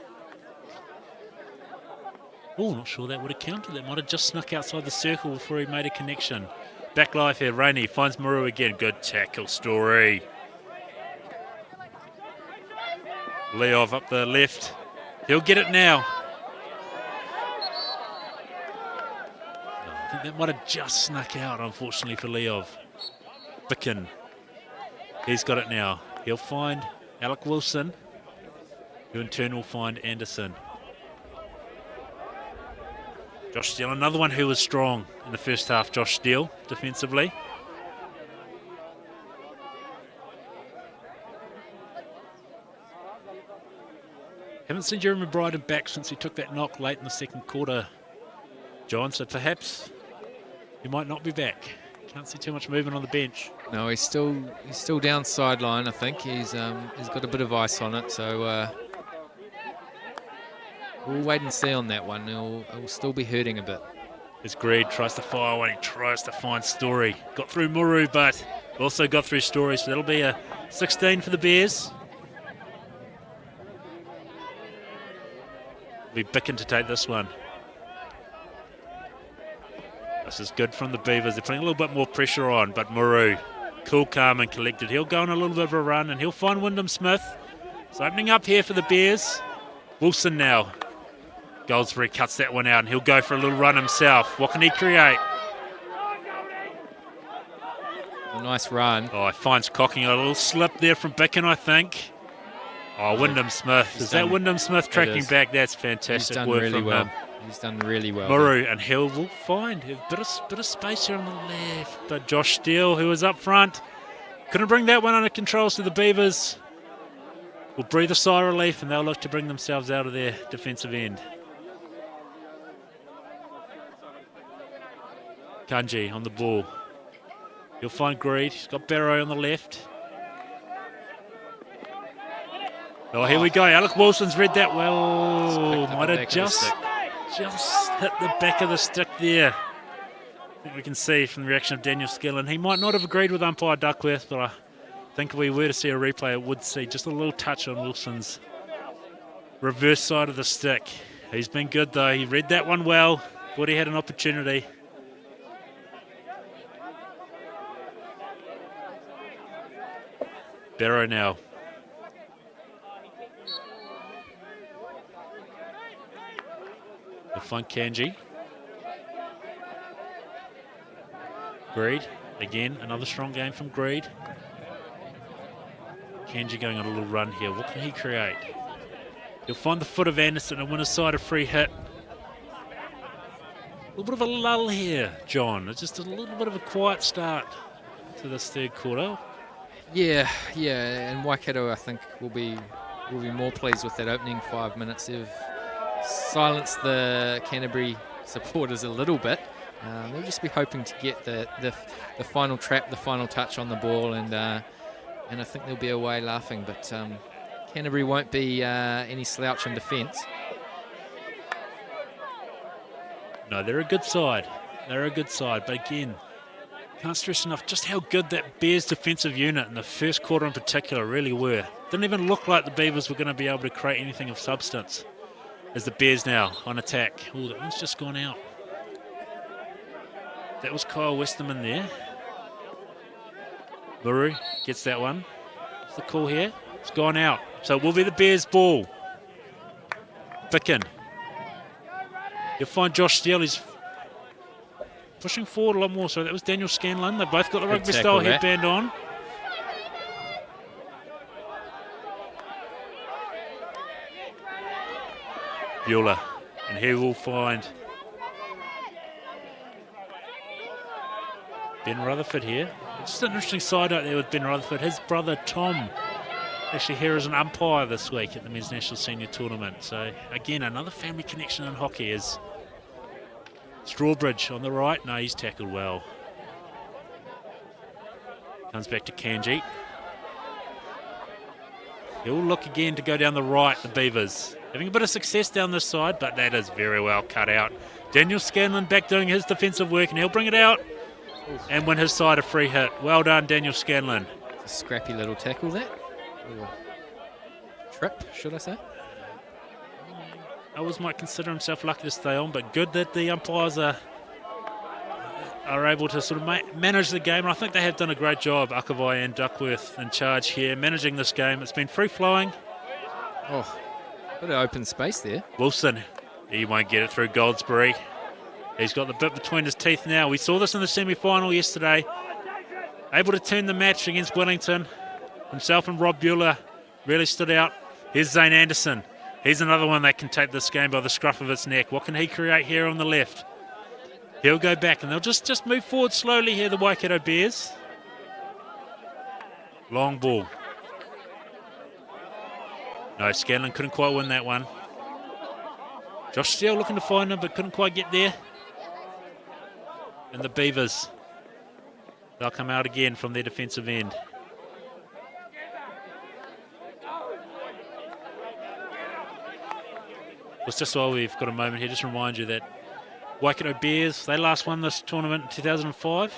Oh, not sure that would have counted. That might have just snuck outside the circle before he made a connection. Back life here. Rainey finds Muru again. Good tackle, Story. Leov up the left. He'll get it now. I think that might have just snuck out, unfortunately, for Leov. Bicken. He's got it now. He'll find Alec Wilson, who in turn will find Anderson. Josh Steele, another one who was strong in the first half, Josh Steele, defensively. Haven't seen Jeremy Bryden back since he took that knock late in the second quarter, John, so perhaps he might not be back. Can't see too much movement on the bench. No, he's still down sideline, I think. He's got a bit of ice on it, so we'll wait and see on that one. It'll still be hurting a bit. As Greed tries to fire one, he tries to find Story. Got through Muru, but also got through Story, so that'll be a 16 for the Bears. Be Bicken to take this one. This is good from the Beavers. They're putting a little bit more pressure on, but Muru, cool, calm and collected. He'll go on a little bit of a run and he'll find Wyndham Smith. It's opening up here for the Bears. Wilson now. Goldsbury cuts that one out and he'll go for a little run himself. What can he create? A nice run. Oh, he finds Cocking. A little slip there from Bicken, I think. Oh, Wyndham Smith. Is that Wyndham Smith tracking back? That's fantastic work really from him. He's done really well. Muru, and Hill will find a bit of space here on the left. But Josh Steele, who was up front, couldn't bring that one under control, so the Beavers will breathe a sigh of relief and they'll look to bring themselves out of their defensive end. Kanji on the ball. He'll find Greed. He's got Barrow on the left. Oh, here we go. Alec Wilson's read that well. Might have just hit the back of the stick there. I think we can see from the reaction of Daniel Skillen. He might not have agreed with umpire Duckworth, but I think if we were to see a replay, it would see just a little touch on Wilson's reverse side of the stick. He's been good, though. He read that one well. Thought he had an opportunity. Barrow now. They'll find Kanji. Greed. Again, another strong game from Greed. Kanji going on a little run here. What can he create? He'll find the foot of Anderson and win a side, a free hit. A little bit of a lull here, John. It's just a little bit of a quiet start to this third quarter. Yeah, and Waikato, I think, will be more pleased with that opening 5 minutes. They've silenced the Canterbury supporters a little bit. They'll just be hoping to get the final trap, the final touch on the ball, and I think they'll be away laughing. But Canterbury won't be any slouch in defence. No, they're a good side. They're a good side, but again, can't stress enough just how good that Bears defensive unit in the first quarter in particular really were. Didn't even look like the Beavers were going to be able to create anything of substance. As the Bears now on attack. Oh, that one's just gone out. That was Kyle Westerman there. Muru gets that one. What's the call here? It's gone out. So it will be the Bears' ball. Bicken. You'll find Josh Steele. He's pushing forward a lot more. So that was Daniel Scanlon. They both got the rugby style headband on. Bueller. And he will find Ben Rutherford here. Just an interesting side out there with Ben Rutherford. His brother Tom actually here as an umpire this week at the Men's National Senior Tournament. So again, another family connection in hockey is Strawbridge on the right. No, he's tackled well. Comes back to Kanji. He'll look again to go down the right, the Beavers. Having a bit of success down this side, but that is very well cut out. Daniel Scanlon back doing his defensive work, and he'll bring it out and win his side a free hit. Well done, Daniel Scanlon. A scrappy little tackle there. Trip, should I say? Owers might consider himself lucky to stay on, but good that the umpires are able to sort of manage the game. And I think they have done a great job, Akavai and Duckworth in charge here, managing this game. It's been free-flowing. Oh, bit of open space there. Wilson, he won't get it through Goldsbury. He's got the bit between his teeth now. We saw this in the semi-final yesterday. Able to turn the match against Wellington. Himself and Rob Bueller really stood out. Here's Zane Anderson. He's another one that can take this game by the scruff of its neck. What can he create here on the left? He'll go back and they'll just move forward slowly here, the Waikato Bears. Long ball. No, Scanlon couldn't quite win that one. Josh Steele looking to find him, but couldn't quite get there. And the Beavers, they'll come out again from their defensive end. Well, just while we've got a moment here, just remind you that Waikato Bears, they last won this tournament in 2005.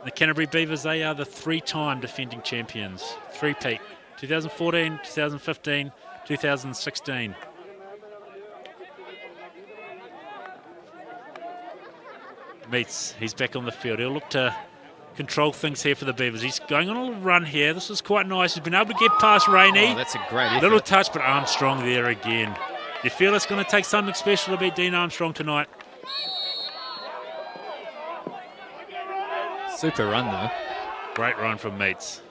The Canterbury Beavers, they are the three-time defending champions. Three-peat, 2014, 2015, 2016. Meets, he's back on the field. He'll look to control things here for the Beavers. He's going on a little run here. This is quite nice. He's been able to get past Rainey. Oh, that's a great effort. Little touch, but Armstrong there again. You feel it's going to take something special to beat Dean Armstrong tonight. Super run, though. Great run from Meets.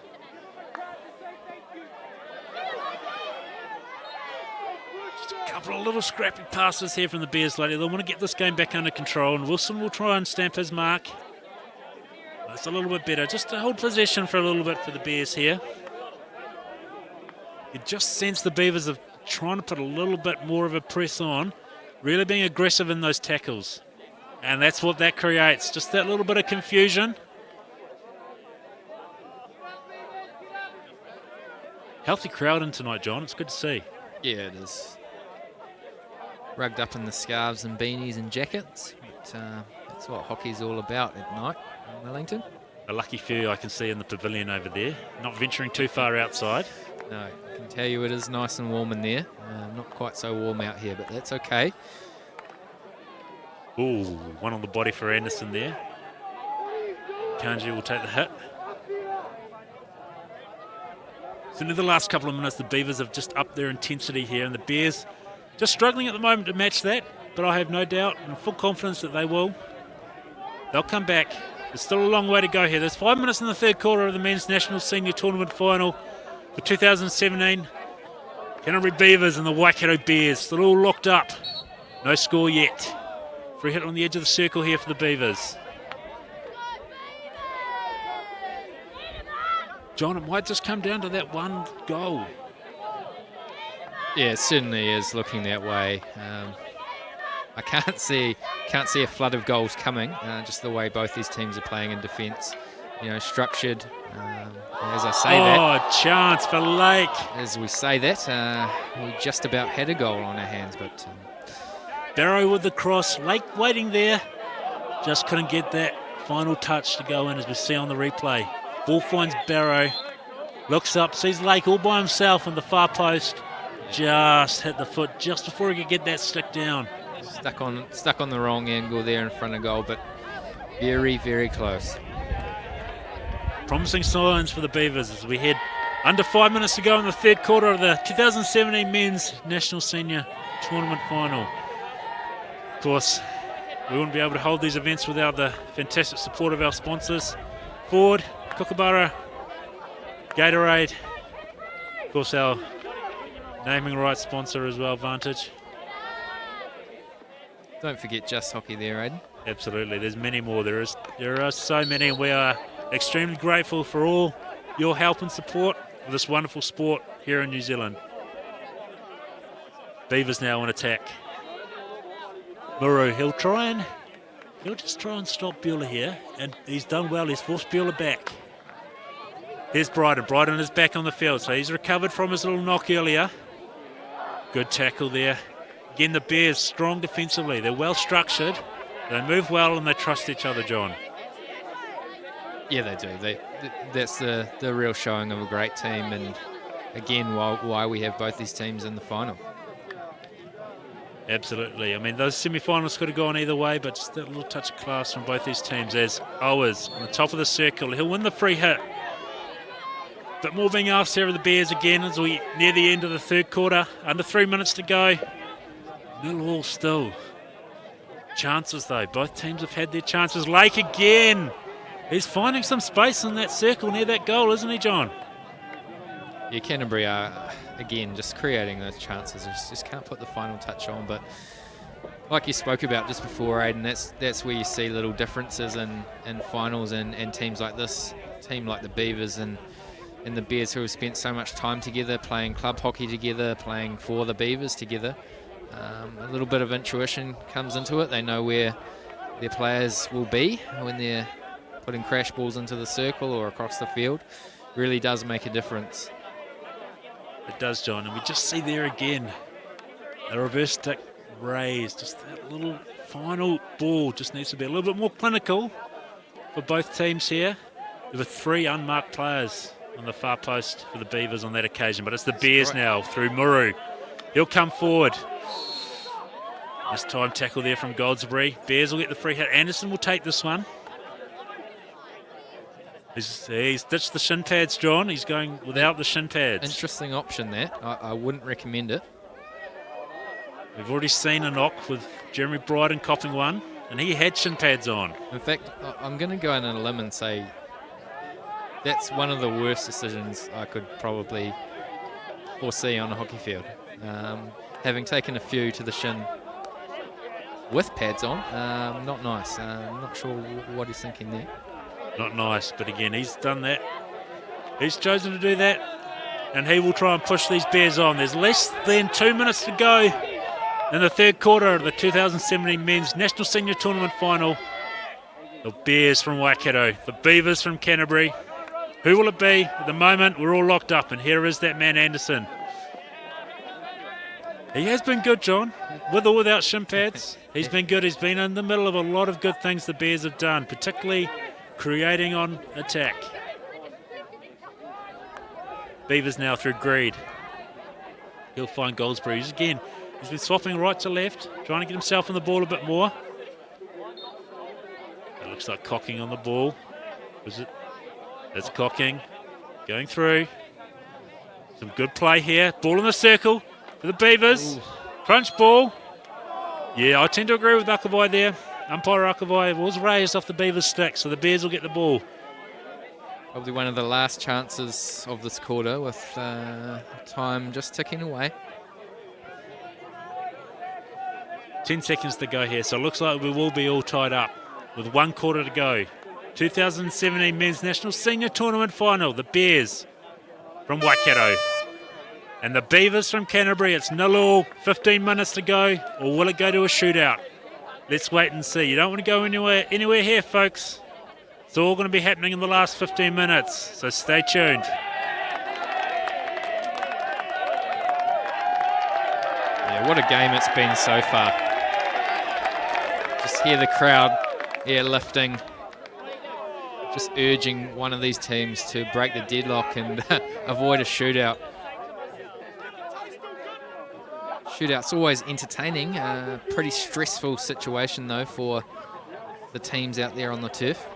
Just a couple of little scrappy passes here from the Bears lately. They want to get this game back under control, and Wilson will try and stamp his mark. That's a little bit better. Just to hold possession for a little bit for the Bears here. You just sense the Beavers are trying to put a little bit more of a press on, really being aggressive in those tackles. And that's what that creates, just that little bit of confusion. Healthy crowd in tonight, John. It's good to see. Yeah, it is. Rugged up in the scarves and beanies and jackets. But that's what hockey's all about at night in Wellington. A lucky few I can see in the pavilion over there, not venturing too far outside. No, I can tell you it is nice and warm in there. Not quite so warm out here, but that's okay. Ooh, one on the body for Anderson there. Kanji will take the hit. So in the last couple of minutes, the Beavers have just upped their intensity here, and the Bears just struggling at the moment to match that, but I have no doubt and full confidence that they will. They'll come back. There's still a long way to go here. There's 5 minutes in the third quarter of the Men's National Senior Tournament final for 2017. Canterbury Beavers and the Waikato Bears still all locked up. No score yet. Free hit on the edge of the circle here for the Beavers. John, it might just come down to that one goal. Yeah, it certainly is looking that way. I can't see a flood of goals coming, just the way both these teams are playing in defence. You know, structured. As I say that. Oh, chance for Lake. As we say that, we just about had a goal on our hands, but... Barrow with the cross. Lake waiting there. Just couldn't get that final touch to go in, as we see on the replay. Ball finds Barrow. Looks up, sees Lake all by himself on the far post. Just hit the foot just before he could get that stick down. Stuck on the wrong angle there in front of goal, but very, very close. Promising signs for the Beavers as we head under 5 minutes to go in the third quarter of the 2017 Men's National Senior Tournament final. Of course, we wouldn't be able to hold these events without the fantastic support of our sponsors. Ford, Kookaburra, Gatorade, of course our naming rights sponsor as well, Vantage. Don't forget just hockey there, Aiden. Absolutely, there's many more. There are so many, and we are extremely grateful for all your help and support for this wonderful sport here in New Zealand. Beavers now on attack. Muru, he'll just try and stop Bueller here, and he's done well. He's forced Bueller back. Here's Bryden. Bryden is back on the field, so he's recovered from his little knock earlier. Good tackle there. Again, the Bears strong defensively. They're well structured. They move well and they trust each other, John. Yeah, they do. That's the real showing of a great team, and again, why we have both these teams in the final. Absolutely. I mean, those semi-finals could have gone either way, but just that little touch of class from both these teams as Owers on the top of the circle. He'll win the free hit. But more being asked here of the Bears again as we near the end of the third quarter. Under 3 minutes to go. 0-0 still. Chances, though. Both teams have had their chances. Lake again. He's finding some space in that circle near that goal, isn't he, John? Yeah, Canterbury are, again, just creating those chances. Just can't put the final touch on. But like you spoke about just before, Aiden, that's where you see little differences in finals and teams like this, team like the Beavers and the Bears, who have spent so much time together, playing club hockey together, playing for the Beavers together. A little bit of intuition comes into it. They know where their players will be when they're putting crash balls into the circle or across the field. Really does make a difference. It does, John, and we just see there again a reverse stick raised. Just that little final ball just needs to be a little bit more clinical for both teams here. There were 3 unmarked players on the far post for the Beavers on that occasion, but it's the Bears now through Muru. He'll come forward. This time tackle there from Goldsbury. Bears will get the free hit. Anderson will take this one. He's ditched the shin pads, John. He's going without the shin pads. Interesting option that. I wouldn't recommend it. We've already seen a knock with Jeremy Bryden copping one, and he had shin pads on. In fact, I'm going to go on a limb and say that's one of the worst decisions I could probably foresee on a hockey field. Having taken a few to the shin with pads on, not nice. I'm not sure what he's thinking there. Not nice, but again, he's done that. He's chosen to do that, and he will try and push these Bears on. There's less than 2 minutes to go in the third quarter of the 2017 Men's National Senior Tournament Final. The Bears from Waikato, the Beavers from Canterbury. Who will it be? At the moment, we're all locked up, and here is that man, Anderson. He has been good, John, with or without shin pads. He's been good. He's been in the middle of a lot of good things the Bears have done, particularly creating on attack. Beavers now through Greed. He'll find Goldsbury. Again, he's been swapping right to left, trying to get himself on the ball a bit more. It looks like Cocking on the ball. Was it? That's Cocking. Going through. Some good play here. Ball in the circle for the Beavers. Ooh. Crunch ball. Yeah, I tend to agree with Akavai there. Umpire Akavai was raised off the Beavers stick, so the Bears will get the ball. Probably one of the last chances of this quarter with time just ticking away. 10 seconds to go here, so it looks like we will be all tied up with 1 quarter to go. 2017 Men's National Senior Tournament Final, the Bears from Waikato and the Beavers from Canterbury. It's 0-0, 15 minutes to go, or will it go to a shootout? Let's wait and see. You don't want to go anywhere here, folks. It's all going to be happening in the last 15 minutes, so stay tuned. Yeah, what a game it's been so far. Just hear the crowd here lifting, just urging one of these teams to break the deadlock and avoid a shootout. Shootout's always entertaining. Pretty stressful situation, though, for the teams out there on the turf.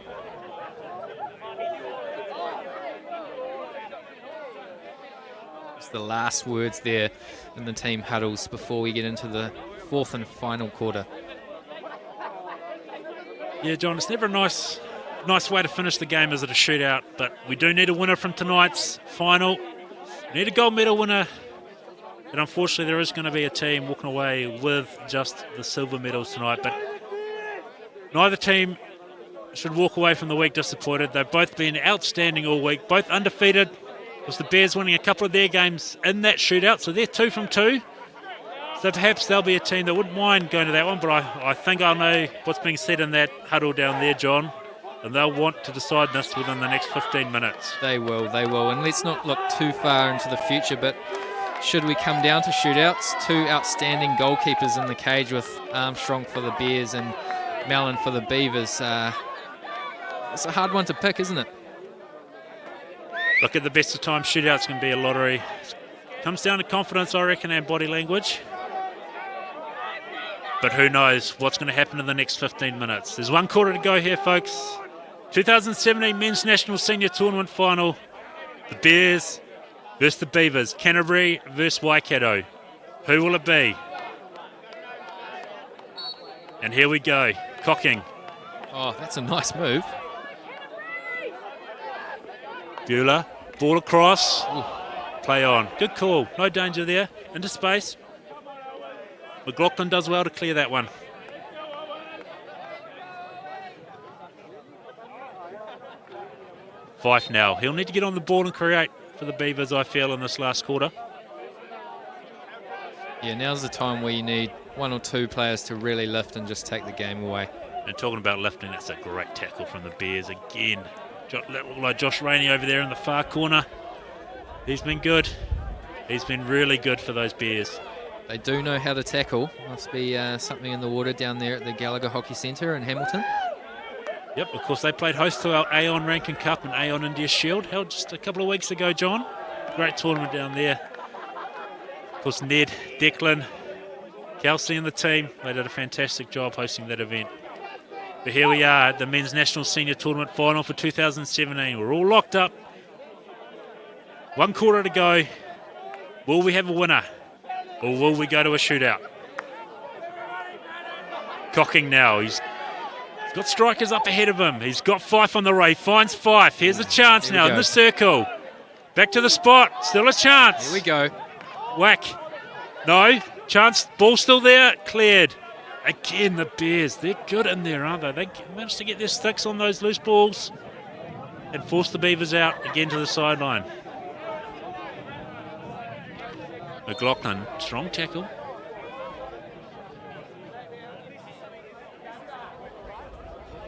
It's the last words there in the team huddles before we get into the fourth and final quarter. Yeah, John, it's never a nice way to finish the game, is it, a shootout? But we do need a winner from tonight's final. We need a gold medal winner that unfortunately there is going to be a team walking away with just the silver medals tonight, but neither team should walk away from the week disappointed. They've both been outstanding all week, both undefeated, with the Bears winning a couple of their games in that shootout, so they're 2 from 2. So perhaps they'll be a team that wouldn't mind going to that one, but I think I know what's being said in that huddle down there, John, and they'll want to decide this within the next 15 minutes. They will. And let's not look too far into the future, but should we come down to shootouts, 2 outstanding goalkeepers in the cage with Armstrong for the Bears and Mellon for the Beavers. It's a hard one to pick, isn't it? Look, at the best of times, shootouts can be a lottery. Comes down to confidence, I reckon, and body language. But who knows what's going to happen in the next 15 minutes. There's 1 quarter to go here, folks. 2017 Men's National Senior Tournament Final. The Bears versus the Beavers. Canterbury versus Waikato. Who will it be? And here we go. Cocking. Oh, that's a nice move. Bueller. Ball across. Ooh. Play on. Good call. No danger there. Into space. McLaughlin does well to clear that one. Fife now. He'll need to get on the ball and create for the Beavers, I feel, in this last quarter. Yeah, now's the time where you need 1 or 2 players to really lift and just take the game away. And talking about lifting, that's a great tackle from the Bears again. That looked like Josh Rainey over there in the far corner. He's been good. He's been really good for those Bears. They do know how to tackle. Must be something in the water down there at the Gallagher Hockey Centre in Hamilton. Yep, of course, they played host to our Aon Rankin Cup and Aon India Shield, held just a couple of weeks ago, John. Great tournament down there. Of course, Ned, Declan, Kelsey and the team, they did a fantastic job hosting that event. But here we are at the Men's National Senior Tournament Final for 2017. We're all locked up. 1 quarter to go. Will we have a winner? Or will we go to a shootout? Cocking now. He's got strikers up ahead of him. He's got Fife on the way. Finds Fife. Here's a chance now in the circle. Back to the spot. Still a chance. Here we go. Whack. No. Chance. Ball still there. Cleared. Again, the Bears. They're good in there, aren't they? They managed to get their sticks on those loose balls and force the Beavers out again to the sideline. McLaughlin, strong tackle.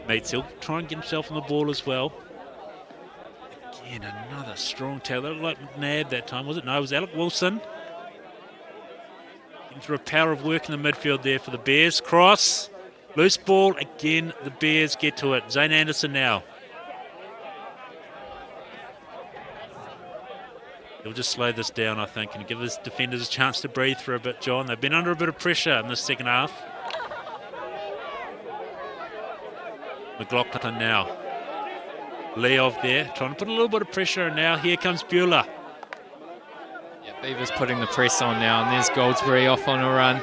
Mates, he'll try and get himself on the ball as well. Again, another strong tackle. That looked like McNabb that time, was it? No, it was Alec Wilson. Getting through a power of work in the midfield there for the Bears. Cross, loose ball. Again, the Bears get to it. Zane Anderson now. He'll just slow this down, I think, and give his defenders a chance to breathe for a bit, John. They've been under a bit of pressure in the second half. McLaughlin now. Leov there, trying to put a little bit of pressure, and now here comes Bueller. Yeah, Beavers putting the press on now, and there's Goldsbury off on a run.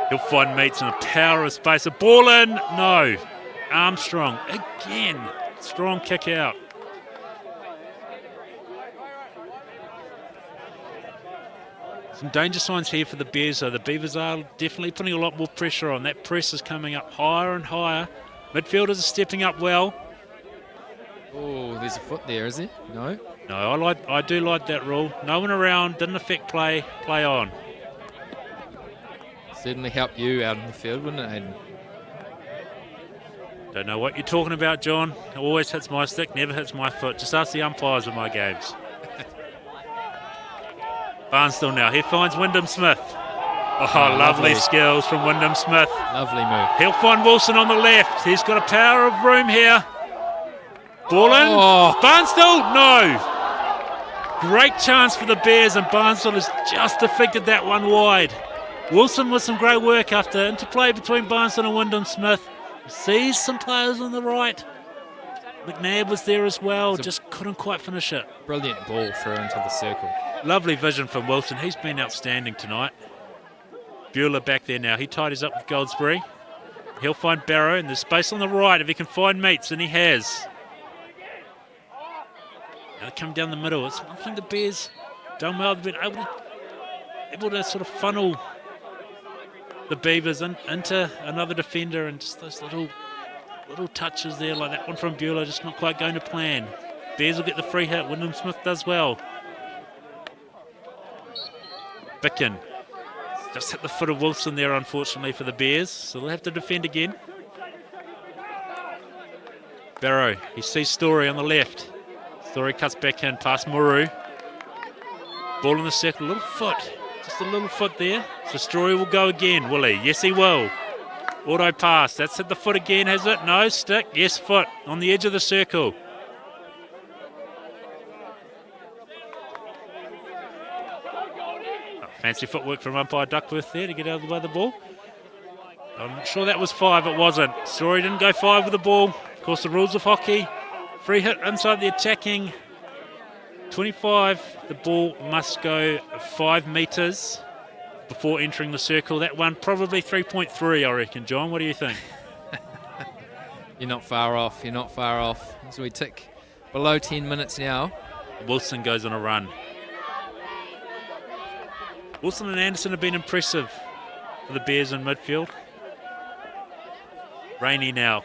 He'll find mates in a power of space. A ball in, no. Armstrong again. Strong kick out. Some danger signs here for the Bears, though. The Beavers are definitely putting a lot more pressure on. That press is coming up higher and higher. Midfielders are stepping up well. Oh, there's a foot there, is there? No? No, I do like that rule. No one around, didn't affect play. Play on. Certainly help you out in the field, wouldn't it, Hayden? Don't know what you're talking about, John. It always hits my stick, never hits my foot. Just ask the umpires in my games. Barnstall now. He finds Wyndham Smith. Oh, lovely skills from Wyndham Smith. Lovely move. He'll find Wilson on the left. He's got a power of room here. Ball in. Oh. Barnstall, no. Great chance for the Bears, and Barnstall has just deflected that one wide. Wilson with some great work after interplay between Barnstall and Wyndham Smith. Sees some players on the right. McNabb was there as well, just couldn't quite finish it. Brilliant ball through into the circle. Lovely vision from Wilson. He's been outstanding tonight. Bueller back there now. He tidies up with Goldsbury. He'll find Barrow, and there's space on the right if he can find mates, and he has. come down the middle. It's one thing the Bears done well. They've been able to sort of funnel the Beavers into another defender, and just those little touches there, like that one from Bueller, just not quite going to plan. Bears will get the free hit. Wyndham Smith does well. Bicken just hit the foot of Wilson there, unfortunately, for the Bears, so they'll have to defend again. Barrow, he sees Story on the left. Story cuts back in past Muru. Ball in the circle, little foot, just a little foot there. So Story will go again, will he? Yes, he will. Auto pass, that's hit the foot again, has it? No, stick, yes, foot, on the edge of the circle. Fancy footwork from umpire Duckworth there to get out of the way of the ball. I'm not sure that was 5, it wasn't. Story didn't go 5 with the ball. Of course, the rules of hockey. Free hit inside the attacking 25. The ball must go 5 metres before entering the circle. That one probably 3.3, I reckon. John, what do you think? You're not far off. You're not far off. As we tick below 10 minutes now. Wilson goes on a run. Wilson and Anderson have been impressive for the Bears in midfield. Rainey now.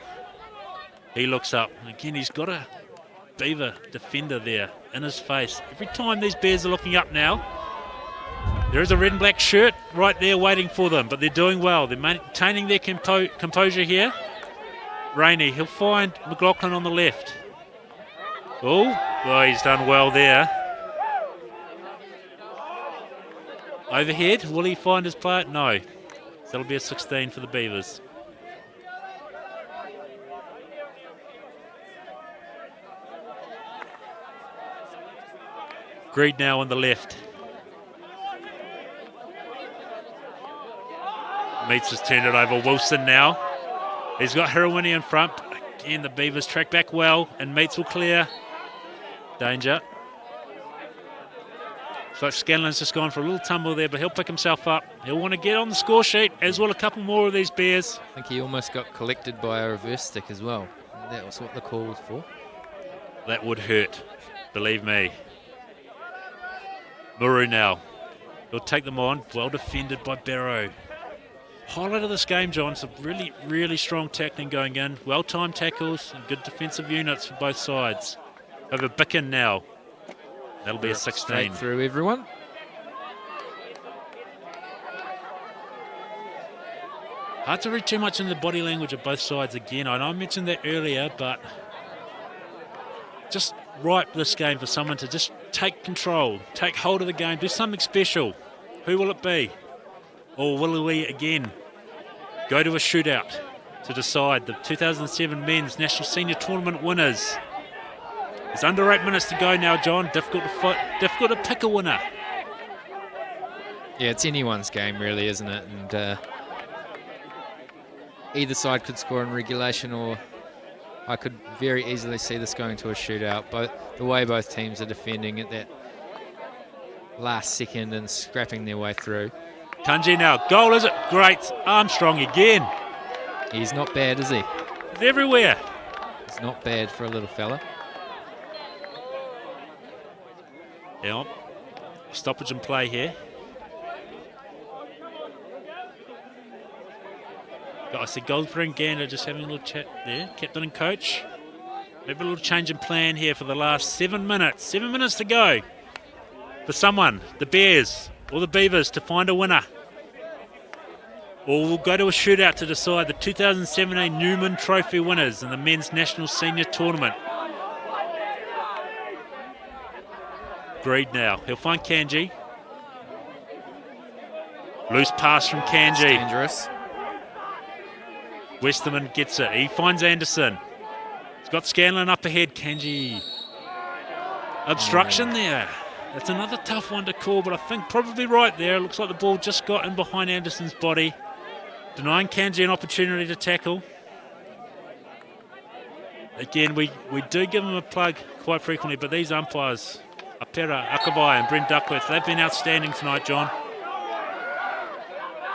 He looks up. Again, he's got a Beaver defender there in his face. Every time these Bears are looking up now, there is a red and black shirt right there waiting for them, but they're doing well. They're maintaining their composure here. Rainey, he'll find McLaughlin on the left. Oh, well, he's done well there. Overhead, will he find his player? No. So that'll be a 16 for the Beavers. Greed now on the left. Meets has turned it over. Wilson now. He's got Hirawini in front. Again, the Beavers track back well, and Meets will clear. Danger. So Scanlon's just gone for a little tumble there, but he'll pick himself up. He'll want to get on the score sheet, as will a couple more of these Bears. I think he almost got collected by a reverse stick as well. That was what the call was for. That would hurt, believe me. Muru now. He'll take them on. Well defended by Barrow. Highlight of this game, John, some really, really strong tackling going in. Well-timed tackles and good defensive units for both sides. Over Bicken now. That'll be a 16. Straight through everyone. Hard to read too much in the body language of both sides again. I know I mentioned that earlier, but just ripe this game for someone to just take control, take hold of the game, do something special. Who will it be? Or will we again go to a shootout to decide the 2007 Men's National Senior Tournament winners? There's under 8 minutes to go now, John. Difficult to pick a winner. Yeah, it's anyone's game, really, isn't it? And either side could score in regulation, or I could very easily see this going to a shootout. But the way both teams are defending at that last second and scrapping their way through. Tunji now. Goal, is it? Great. Armstrong again. He's not bad, is he? He's everywhere. He's not bad for a little fella. Yeah, stoppage and play here. I see Goldsborough and Gander just having a little chat there. Captain and coach. Maybe a little change in plan here for the last 7 minutes. 7 minutes to go for someone, the Bears or the Beavers, to find a winner. Or we'll go to a shootout to decide the 2017 Newman Trophy winners in the Men's National Senior Tournament. Greed now. He'll find Kanji. Loose pass from Kanji. Dangerous. Westerman gets it. He finds Anderson. He's got Scanlon up ahead. Kanji. Obstruction there. That's another tough one to call, but I think probably right there. It looks like the ball just got in behind Anderson's body, denying Kanji an opportunity to tackle. Again, we do give him a plug quite frequently, but these umpires, Apera, Akabai and Brent Duckworth, they've been outstanding tonight, John.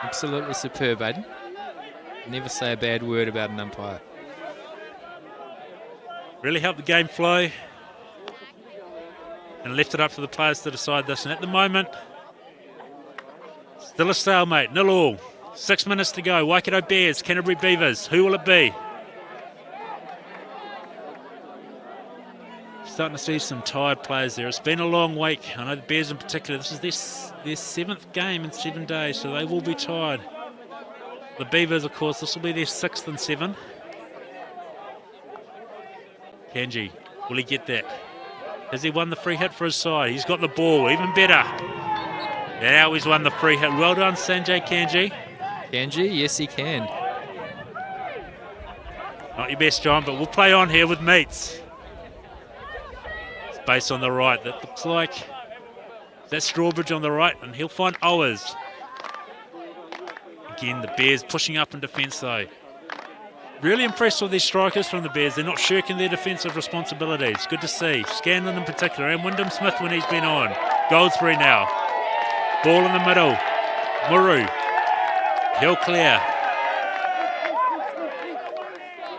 Absolutely superb, Aiden. Never say a bad word about an umpire. Really helped the game flow. and left it up to the players to decide this. And at the moment, still a stalemate, 0-0. 6 minutes to go. Waikato Bears, Canterbury Beavers. Who will it be? Starting to see some tired players there. It's been a long week. I know the Bears in particular. This is their 7th game in 7 days, so they will be tired. The Beavers, of course, this will be their 6th in 7. Kanji, will he get that? Has he won the free hit for his side? He's got the ball, even better. Now he's won the free hit. Well done, Sanjay Kanji. Kanji, yes he can. Not your best, John, but we'll play on here with Meats. Space on the right. That looks like that's Strawbridge on the right, and he'll find Owers. Again, the Bears pushing up in defence, though. Really impressed with these strikers from the Bears. They're not shirking their defensive responsibilities. Good to see. Scanlon in particular, and Wyndham Smith when he's been on. Goldsbury now. Ball in the middle. Muru. He'll clear.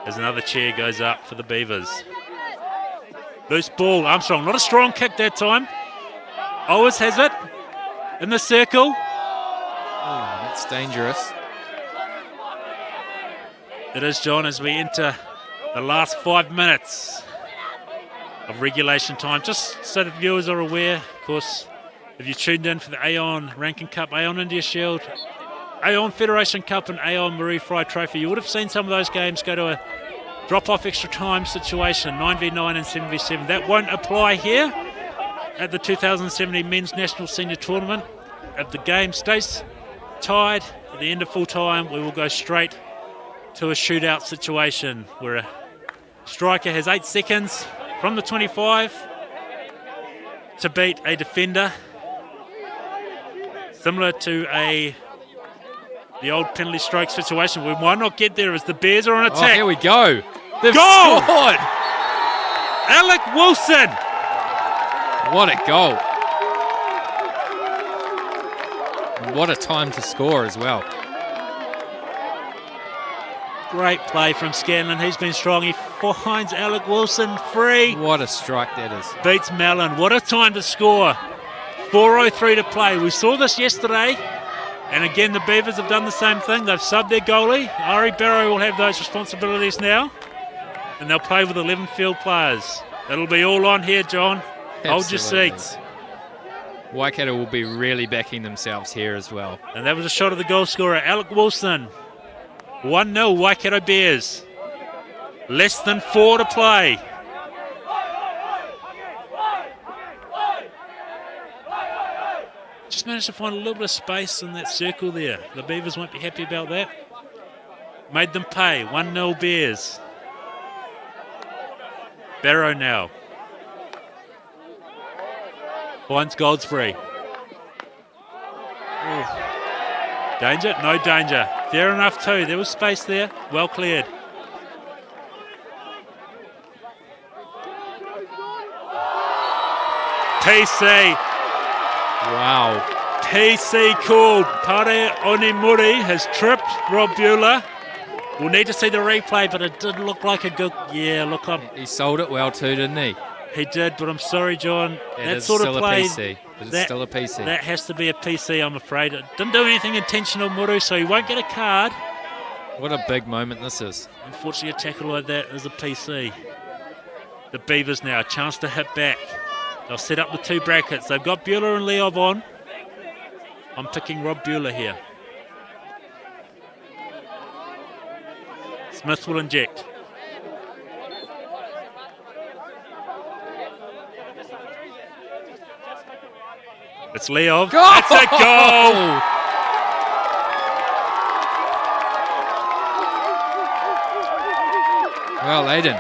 As another chair goes up for the Beavers. Loose ball. Armstrong, not a strong kick that time. Owers has it in the circle. Oh, that's dangerous. It is, John, as we enter the last 5 minutes of regulation time. Just so the viewers are aware, of course, if you tuned in for the Aon Rankin Cup, Aon India Shield, Aon Federation Cup and Aon Marie Fry Trophy, you would have seen some of those games go to a drop-off extra time situation, 9v9 and 7v7. That won't apply here at the 2017 Men's National Senior Tournament. If the game stays tied at the end of full time, we will go straight to a shootout situation where a striker has 8 seconds from the 25 to beat a defender. Similar to the old penalty stroke situation. We might not get there as the Bears are on attack. Oh, here we go. They've Goal! scored! Alec Wilson! What a goal. And what a time to score as well. Great play from Scanlon. He's been strong. He finds Alec Wilson free. What a strike that is. Beats Mellon. What a time to score. 4:03 to play. We saw this yesterday. And again, the Beavers have done the same thing. They've subbed their goalie. Ari Barrow will have those responsibilities now. And they'll play with 11 field players. It'll be all on here, John. Hold your Absolutely. seats. Waikato will be really backing themselves here as well. And that was a shot of the goal scorer, Alec Wilson. 1-0 Waikato Bears. Less than 4 to play. Just managed to find a little bit of space in that circle there. The Beavers won't be happy about that. Made them pay. 1-0 Bears. Barrow now. Finds Goldsbury. Ooh. Danger? No danger. Fair enough too. There was space there. Well cleared. PC. Wow. PC called. Pare Onimuri has tripped Rob Bueller. We'll need to see the replay, but it did look like a good... Yeah, look up. He sold it well too, didn't he? He did, but I'm sorry, John. It is sort of still play, a PC. It's still a PC. That has to be a PC, I'm afraid. It didn't do anything intentional, Muru, so he won't get a card. What a big moment this is. Unfortunately, a tackle like that is a PC. The Beavers now, a chance to hit back. They'll set up the 2 brackets. They've got Bueller and Leov on. I'm picking Rob Bueller here. Smith will inject. It's Leov. Goal! That's a goal! Well, Aiden,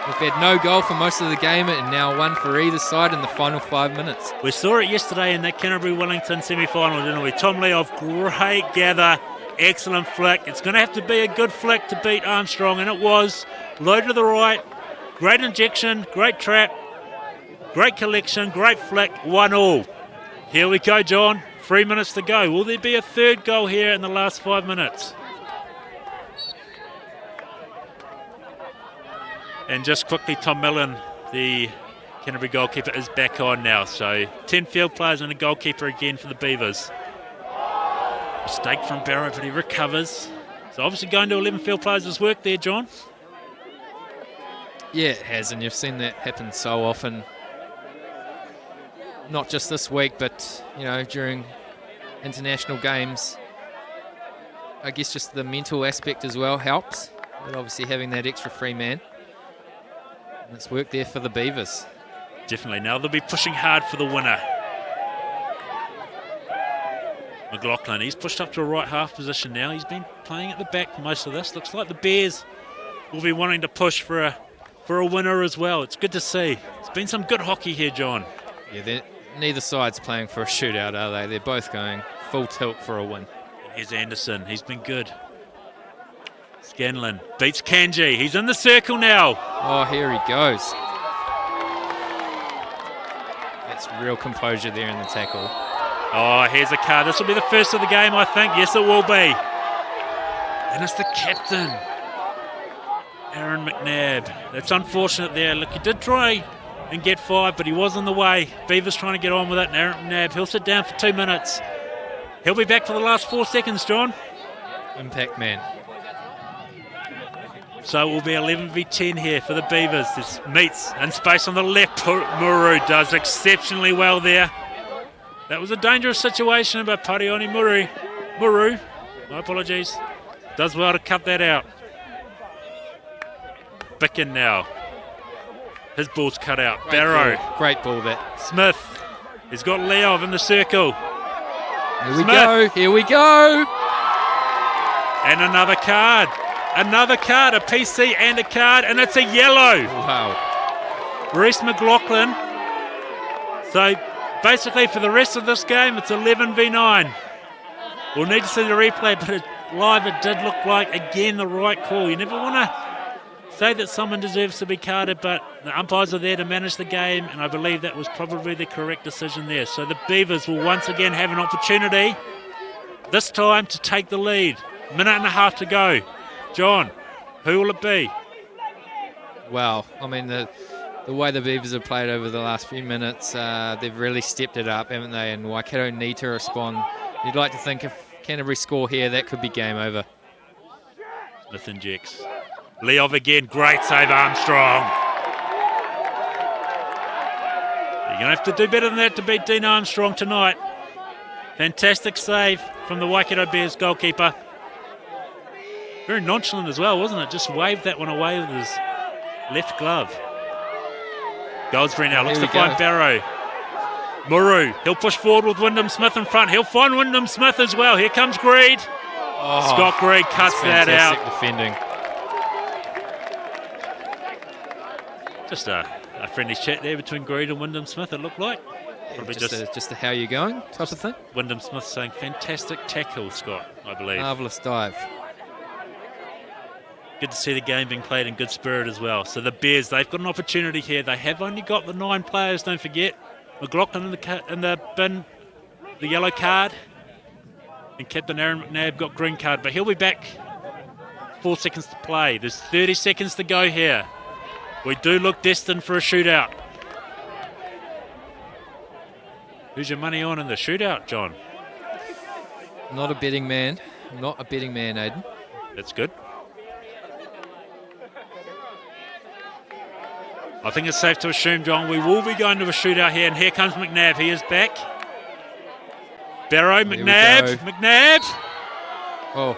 we've had no goal for most of the game and now one for either side in the final 5 minutes. We saw it yesterday in that Canterbury-Wellington semi-final, didn't we? Tom Leov, great gather, excellent flick. It's going to have to be a good flick to beat Armstrong, and it was. Low to the right, great injection, great trap, great collection, great flick, 1-1. Here we go, John. 3 minutes to go. Will there be a third goal here in the last 5 minutes? And just quickly, Tom Mellon, the Canterbury goalkeeper is back on now. So 10 field players and a goalkeeper again for the Beavers. Mistake from Barrow, but he recovers. So obviously going to 11 field players has worked there, John. Yeah, it has, and you've seen that happen so often. Not just this week, but, you know, during international games. I guess just the mental aspect as well helps. But obviously having that extra free man. And it's worked there for the Beavers. Definitely. Now they'll be pushing hard for the winner. McLaughlin, he's pushed up to a right half position now. He's been playing at the back for most of this. Looks like the Bears will be wanting to push for a winner as well. It's good to see. It's been some good hockey here, John. Yeah, neither side's playing for a shootout, are they? They're both going full tilt for a win. Here's Anderson. He's been good. Scanlon beats Kanji. He's in the circle now. Oh, here he goes. That's real composure there in the tackle. Oh, here's a card. This will be the first of the game, I think. Yes, it will be. And it's the captain, Aaron McNabb. That's unfortunate there. Look, he did try and get 5, but he was in the way. Beavers trying to get on with it, and Aaron McNabb, he'll sit down for 2 minutes. He'll be back for the last 4 seconds, John. Impact man. So it will be 11v10 here for the Beavers. There's Meets in space on the left. Muru does exceptionally well there. That was a dangerous situation, but Parioni Muru, my apologies, does well to cut that out. Bicken now. His ball's cut out. Barrow. Great ball that. Smith. He's got Leov in the circle. Here we go. Here we go. And another card. Another card. A PC and a card. And it's a yellow. Wow. Reece McLaughlin. So basically for the rest of this game, it's 11v9. We'll need to see the replay, but live it did look like, again, the right call. You never want to say that someone deserves to be carded, but the umpires are there to manage the game, and I believe that was probably the correct decision there. So the Beavers will once again have an opportunity, this time to take the lead. Minute and a half to go. John, who will it be? Well, I mean, the way the Beavers have played over the last few minutes, they've really stepped it up, haven't they? And Waikato need to respond. You'd like to think if Canterbury score here, that could be game over. Smith injects. Leov again, great save, Armstrong. You're going to have to do better than that to beat Dean Armstrong tonight. Fantastic save from the Waikato Bears goalkeeper. Very nonchalant as well, wasn't it? Just waved that one away with his left glove. Goldsbury now looks to find Barrow. Muru, he'll push forward with Wyndham Smith in front. He'll find Wyndham Smith as well. Here comes Greed. Oh, Scott Greed cuts that out. Defending. Just a friendly chat there between Greed and Wyndham Smith, it looked like. Probably just a how you going type of thing. Wyndham Smith saying fantastic tackle, Scott, I believe. Marvellous dive. Good to see the game being played in good spirit as well. So the Bears, they've got an opportunity here. They have only got the 9 players, don't forget. McLaughlin in the bin, the yellow card. And Captain Aaron McNabb got green card, but he'll be back. 4 seconds to play. There's 30 seconds to go here. We do look destined for a shootout. Who's your money on in the shootout, John? Not a betting man. Not a betting man, Aidan. That's good. I think it's safe to assume, John, we will be going to a shootout here, and here comes McNabb. He is back. Barrow, McNabb, McNabb. Oh.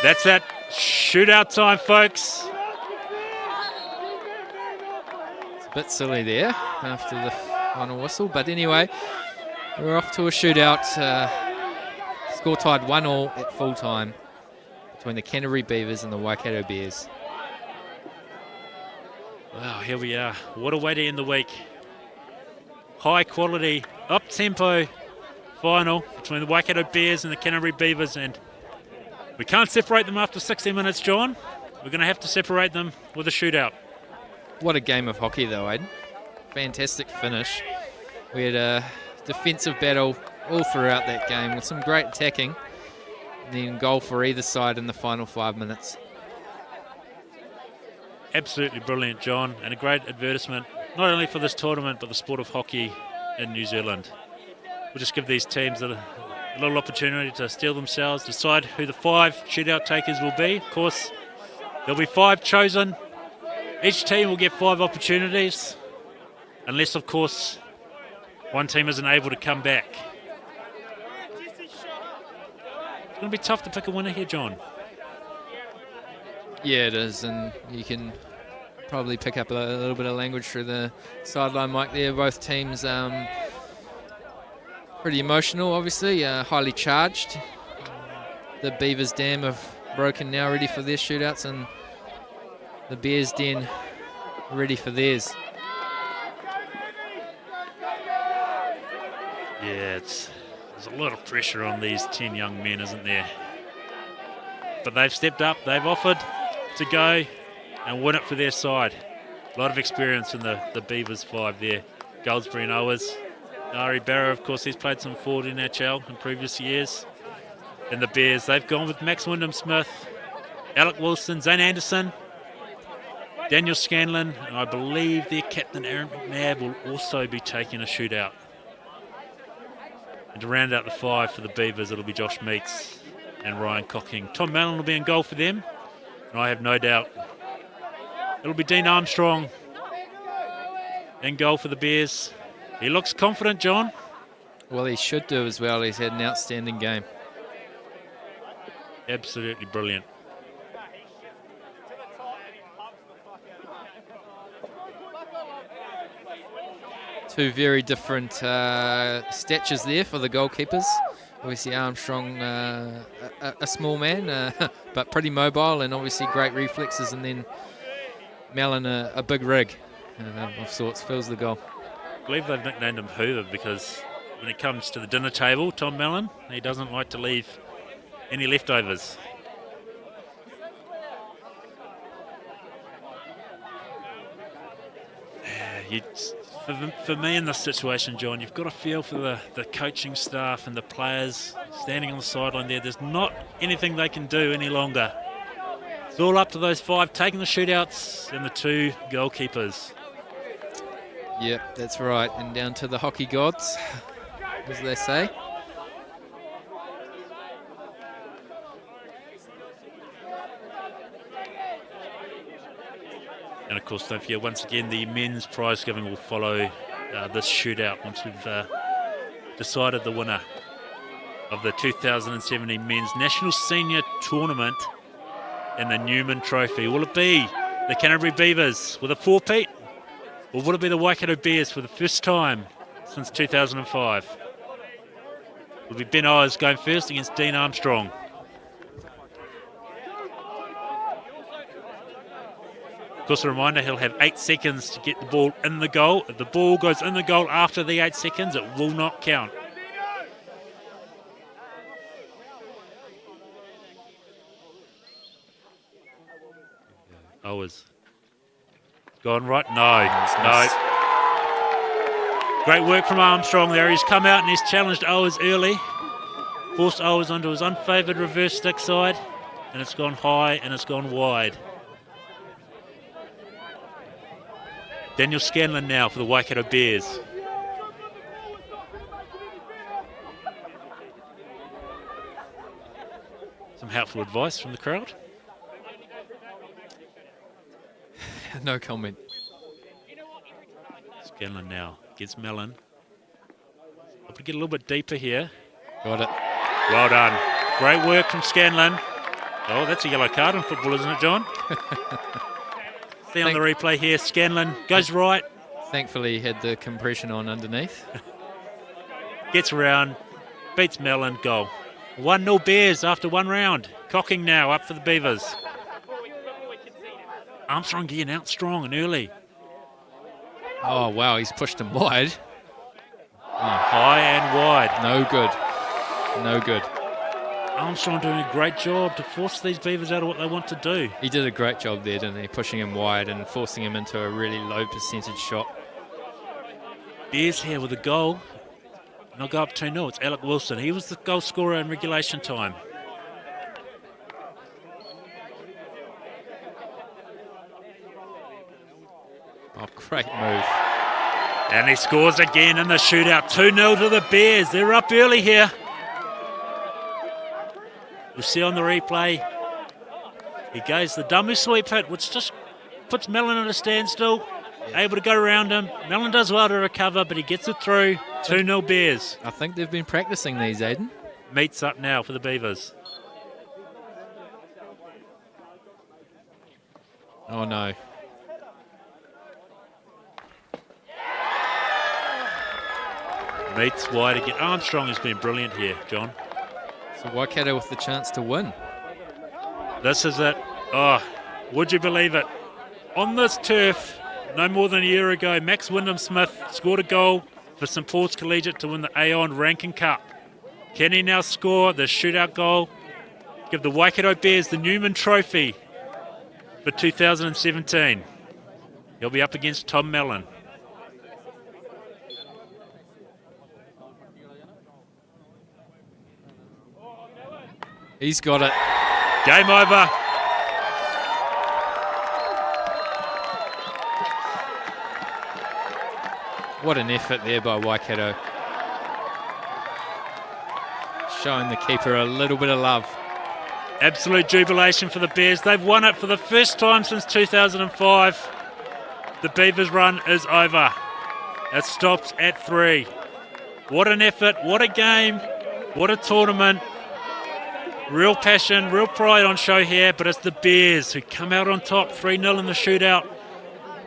That's that shootout time, folks. It's a bit silly there after the final whistle, but anyway, we're off to a shootout. Score tied 1-1 at full time between the Canterbury Beavers and the Waikato Bears. Wow, here we are. What a way to end the week. High quality, up-tempo final between the Waikato Bears and the Canterbury Beavers, and we can't separate them after 60 minutes, John. We're going to have to separate them with a shootout. What a game of hockey, though, Aidan. Fantastic finish. We had a defensive battle all throughout that game with some great attacking, and then goal for either side in the final 5 minutes. Absolutely brilliant, John, and a great advertisement not only for this tournament, but the sport of hockey in New Zealand. We'll just give these teams a little opportunity to steel themselves, decide who the 5 shootout takers will be. Of course, there'll be 5 chosen. Each team will get 5 opportunities, unless, of course, one team isn't able to come back. It's going to be tough to pick a winner here, John. Yeah, it is, and you can probably pick up a little bit of language through the sideline mic there. Both teams pretty emotional, obviously, highly charged. The Beavers' dam have broken now, ready for their shootouts, and the Bears' den ready for theirs. Yeah, there's a lot of pressure on these 10 young men, isn't there? But they've stepped up, they've offered to go and win it for their side. A lot of experience in the Beavers 5 there. Goldsbury and Owers. Ari Barrow, of course, he's played some forward in HL in previous years. And the Bears, they've gone with Max Wyndham-Smith, Alec Wilson, Zane Anderson, Daniel Scanlon, and I believe their captain Aaron McNabb will also be taking a shootout. And to round out the 5 for the Beavers, it'll be Josh Meeks and Ryan Cocking. Tom Mallon will be in goal for them, and I have no doubt it'll be Dean Armstrong in goal for the Bears. He looks confident, John. Well, he should do as well. He's had an outstanding game. Absolutely brilliant. Two very different statures there for the goalkeepers. Obviously Armstrong, a small man, but pretty mobile and obviously great reflexes. And then Mallon, a big rig of sorts, fills the goal. I believe they've nicknamed him Hoover because when it comes to the dinner table, Tom Mallon, he doesn't like to leave any leftovers. For me in this situation, John, you've got to feel for the coaching staff and the players standing on the sideline there. There's not anything they can do any longer. It's all up to those 5 taking the shootouts and the 2 goalkeepers. Yep, that's right. And down to the hockey gods, as they say. And of course, don't forget, once again, the men's prize giving will follow this shootout once we've decided the winner of the 2017 Men's National Senior Tournament and the Newman Trophy. Will it be the Canterbury Beavers with a 4-peat? Or will it be the Waikato Bears for the first time since 2005? Will be Ben Owers going first against Dean Armstrong. Of course, a reminder, he'll have 8 seconds to get the ball in the goal. If the ball goes in the goal after the 8 seconds, it will not count. Owers. Gone right? No. Nice. Great work from Armstrong there. He's come out and he's challenged Owers early. Forced Owers onto his unfavoured reverse stick side. And it's gone high and it's gone wide. Daniel Scanlon now for the Waikato Bears. Some helpful advice from the crowd. No comment. Scanlon now gets Mellon. Hope to get a little bit deeper here. Got it. Well done. Great work from Scanlon. Oh, that's a yellow card in football, isn't it, John? See on the replay here, Scanlon goes right. Thankfully, he had the compression on underneath. Gets around, beats Mellon, goal. 1-0 Bears after 1 round. Cocking now up for the Beavers. Armstrong getting out strong and early. Oh, wow, he's pushed him wide. High and wide. No good. No good. Armstrong doing a great job to force these Beavers out of what they want to do. He did a great job there, didn't he? Pushing him wide and forcing him into a really low percentage shot. Bears here with a goal. And they'll go up 2-0. It's Alec Wilson. He was the goal scorer in regulation time. Oh, great move. And he scores again in the shootout. 2-0 to the Bears. They're up early here. You'll see on the replay, he goes the dummy sweep hit, which just puts Mellon at a standstill. Able to go around him. Mellon does well to recover, but he gets it through. 2-0 Bears. I think they've been practicing these, Aiden. Meets up now for the Beavers. Oh, no. Meets wide again. Armstrong has been brilliant here, John. So Waikato with the chance to win. This is it. Oh, would you believe it? On this turf, no more than a year ago, Max Wyndham-Smith scored a goal for St Paul's Collegiate to win the Aon Rankin Cup. Can he now score the shootout goal? Give the Waikato Bears the Newman Trophy for 2017. He'll be up against Tom Mellon. He's got it. Game over. What an effort there by Waikato. Showing the keeper a little bit of love. Absolute jubilation for the Bears. They've won it for the first time since 2005. The Beavers run is over. It stops at 3. What an effort, what a game, what a tournament. Real passion, real pride on show here, but it's the Bears who come out on top 3-0 in the shootout.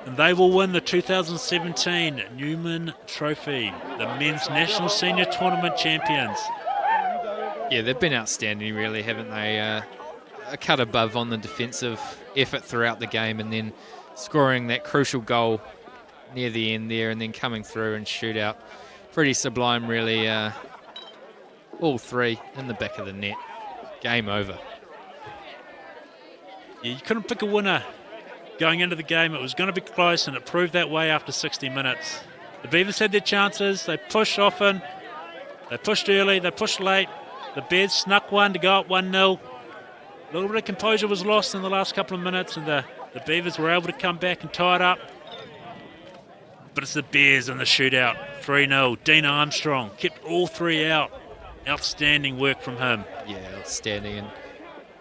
And they will win the 2017 Newman Trophy, the Men's National Senior Tournament champions. Yeah, they've been outstanding, really, haven't they? A cut above on the defensive effort throughout the game, and then scoring that crucial goal near the end there, and then coming through and shootout. Pretty sublime, really. All 3 in the back of the net. Game over. Yeah, you couldn't pick a winner going into the game. It was going to be close, and it proved that way after 60 minutes. The Beavers had their chances. They pushed often. They pushed early. They pushed late. The Bears snuck one to go up 1-0. A little bit of composure was lost in the last couple of minutes, and the Beavers were able to come back and tie it up. But it's the Bears in the shootout. 3-0. Dean Armstrong kept all 3 out. Outstanding work from him. Yeah, outstanding. And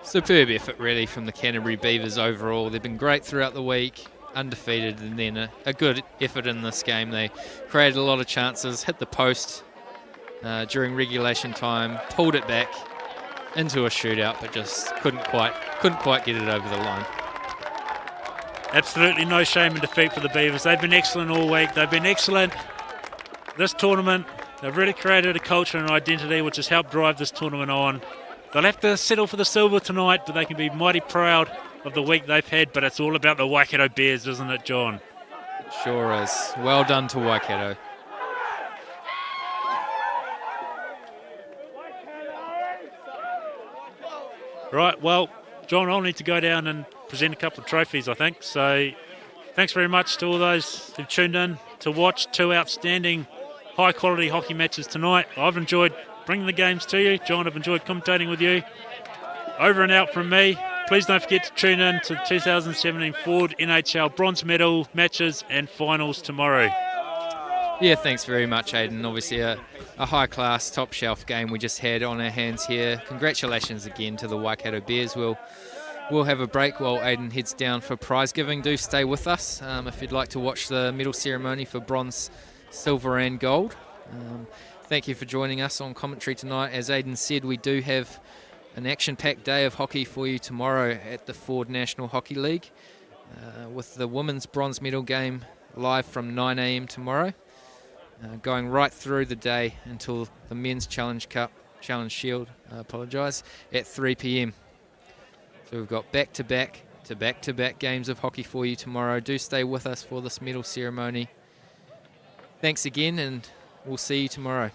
superb effort, really, from the Canterbury Beavers overall. They've been great throughout the week, undefeated, and then a good effort in this game. They created a lot of chances, hit the post during regulation time, pulled it back into a shootout, but just couldn't quite get it over the line. Absolutely no shame in defeat for the Beavers. They've been excellent all week. They've been excellent this tournament. They've really created a culture and identity which has helped drive this tournament on. They'll have to settle for the silver tonight, but they can be mighty proud of the week they've had. But it's all about the Waikato Bears, isn't it, John? It sure is. Well done to Waikato. Right, well, John, I'll need to go down and present a couple of trophies, I think. So thanks very much to all those who've tuned in to watch 2 outstanding high-quality hockey matches tonight. I've enjoyed bringing the games to you. John, I've enjoyed commentating with you. Over and out from me. Please don't forget to tune in to the 2017 Ford NHL bronze medal matches and finals tomorrow. Yeah, thanks very much, Aidan. Obviously a high-class, top-shelf game we just had on our hands here. Congratulations again to the Waikato Bears. We'll have a break while Aidan heads down for prize giving. Do stay with us if you'd like to watch the medal ceremony for bronze, silver and gold. Thank you for joining us on commentary tonight. As Aidan said, we do have an action-packed day of hockey for you tomorrow at the Ford National Hockey League with the women's bronze medal game live from 9 a.m. tomorrow, going right through the day until the men's Challenge Shield, at 3 p.m. So we've got back-to-back games of hockey for you tomorrow. Do stay with us for this medal ceremony. Thanks again, and we'll see you tomorrow.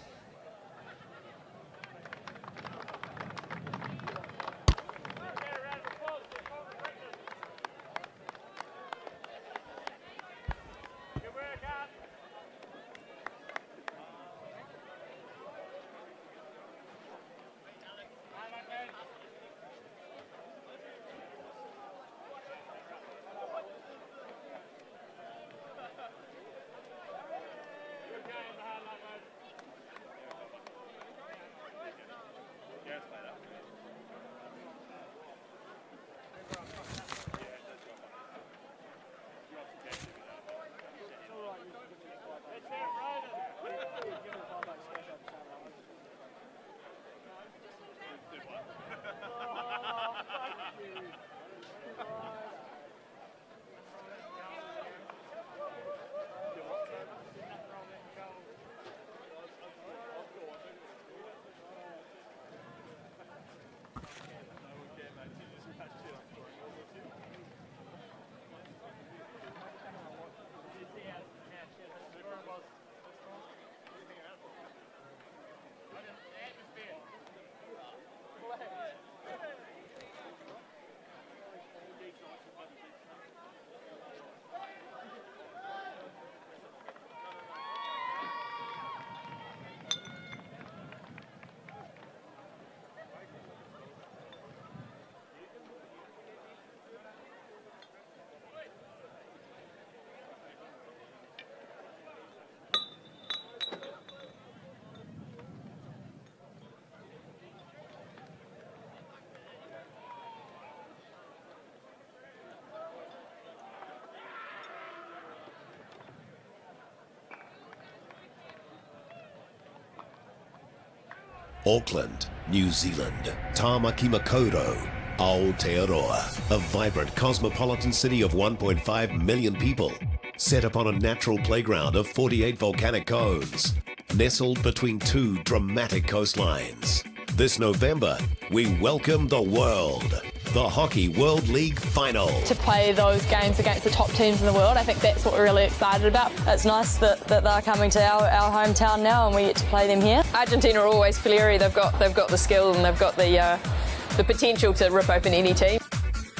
Auckland, New Zealand. Tāmaki Makaurau, Aotearoa, a vibrant cosmopolitan city of 1.5 million people, set upon a natural playground of 48 volcanic cones, nestled between two dramatic coastlines. This November, we welcome the world. The Hockey World League Final. To play those games against the top teams in the world, I think that's what we're really excited about. It's nice that they're coming to our hometown now and we get to play them here. Argentina are always fiery. They've got the skill and they've got the potential to rip open any team.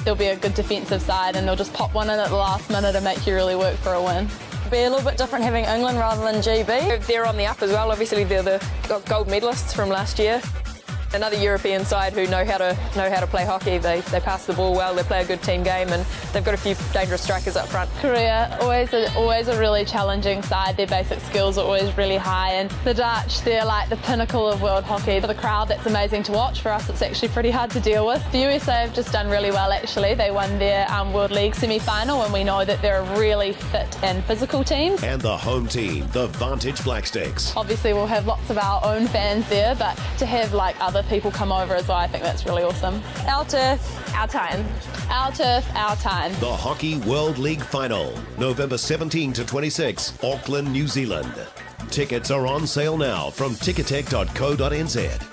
They'll be a good defensive side and they'll just pop one in at the last minute and make you really work for a win. It'll be a little bit different having England rather than GB. They're on the up as well. Obviously, they're the gold medalists from last year. Another European side who know how to play hockey. They pass the ball well, they play a good team game, and they've got a few dangerous strikers up front. Korea, always a really challenging side. Their basic skills are always really high, and the Dutch, they're like the pinnacle of world hockey. For the crowd, that's amazing to watch. For us, it's actually pretty hard to deal with. The USA have just done really well, actually. They won their World League semi-final, and we know that they're a really fit and physical team. And the home team, the Vantage Blacksticks. Obviously, we'll have lots of our own fans there, but to have like other people come over as well, I think that's really awesome. Our turf, our time. Our turf, our time. The Hockey World League Final, November 17 to 26, Auckland, New Zealand. Tickets are on sale now from ticketek.co.nz.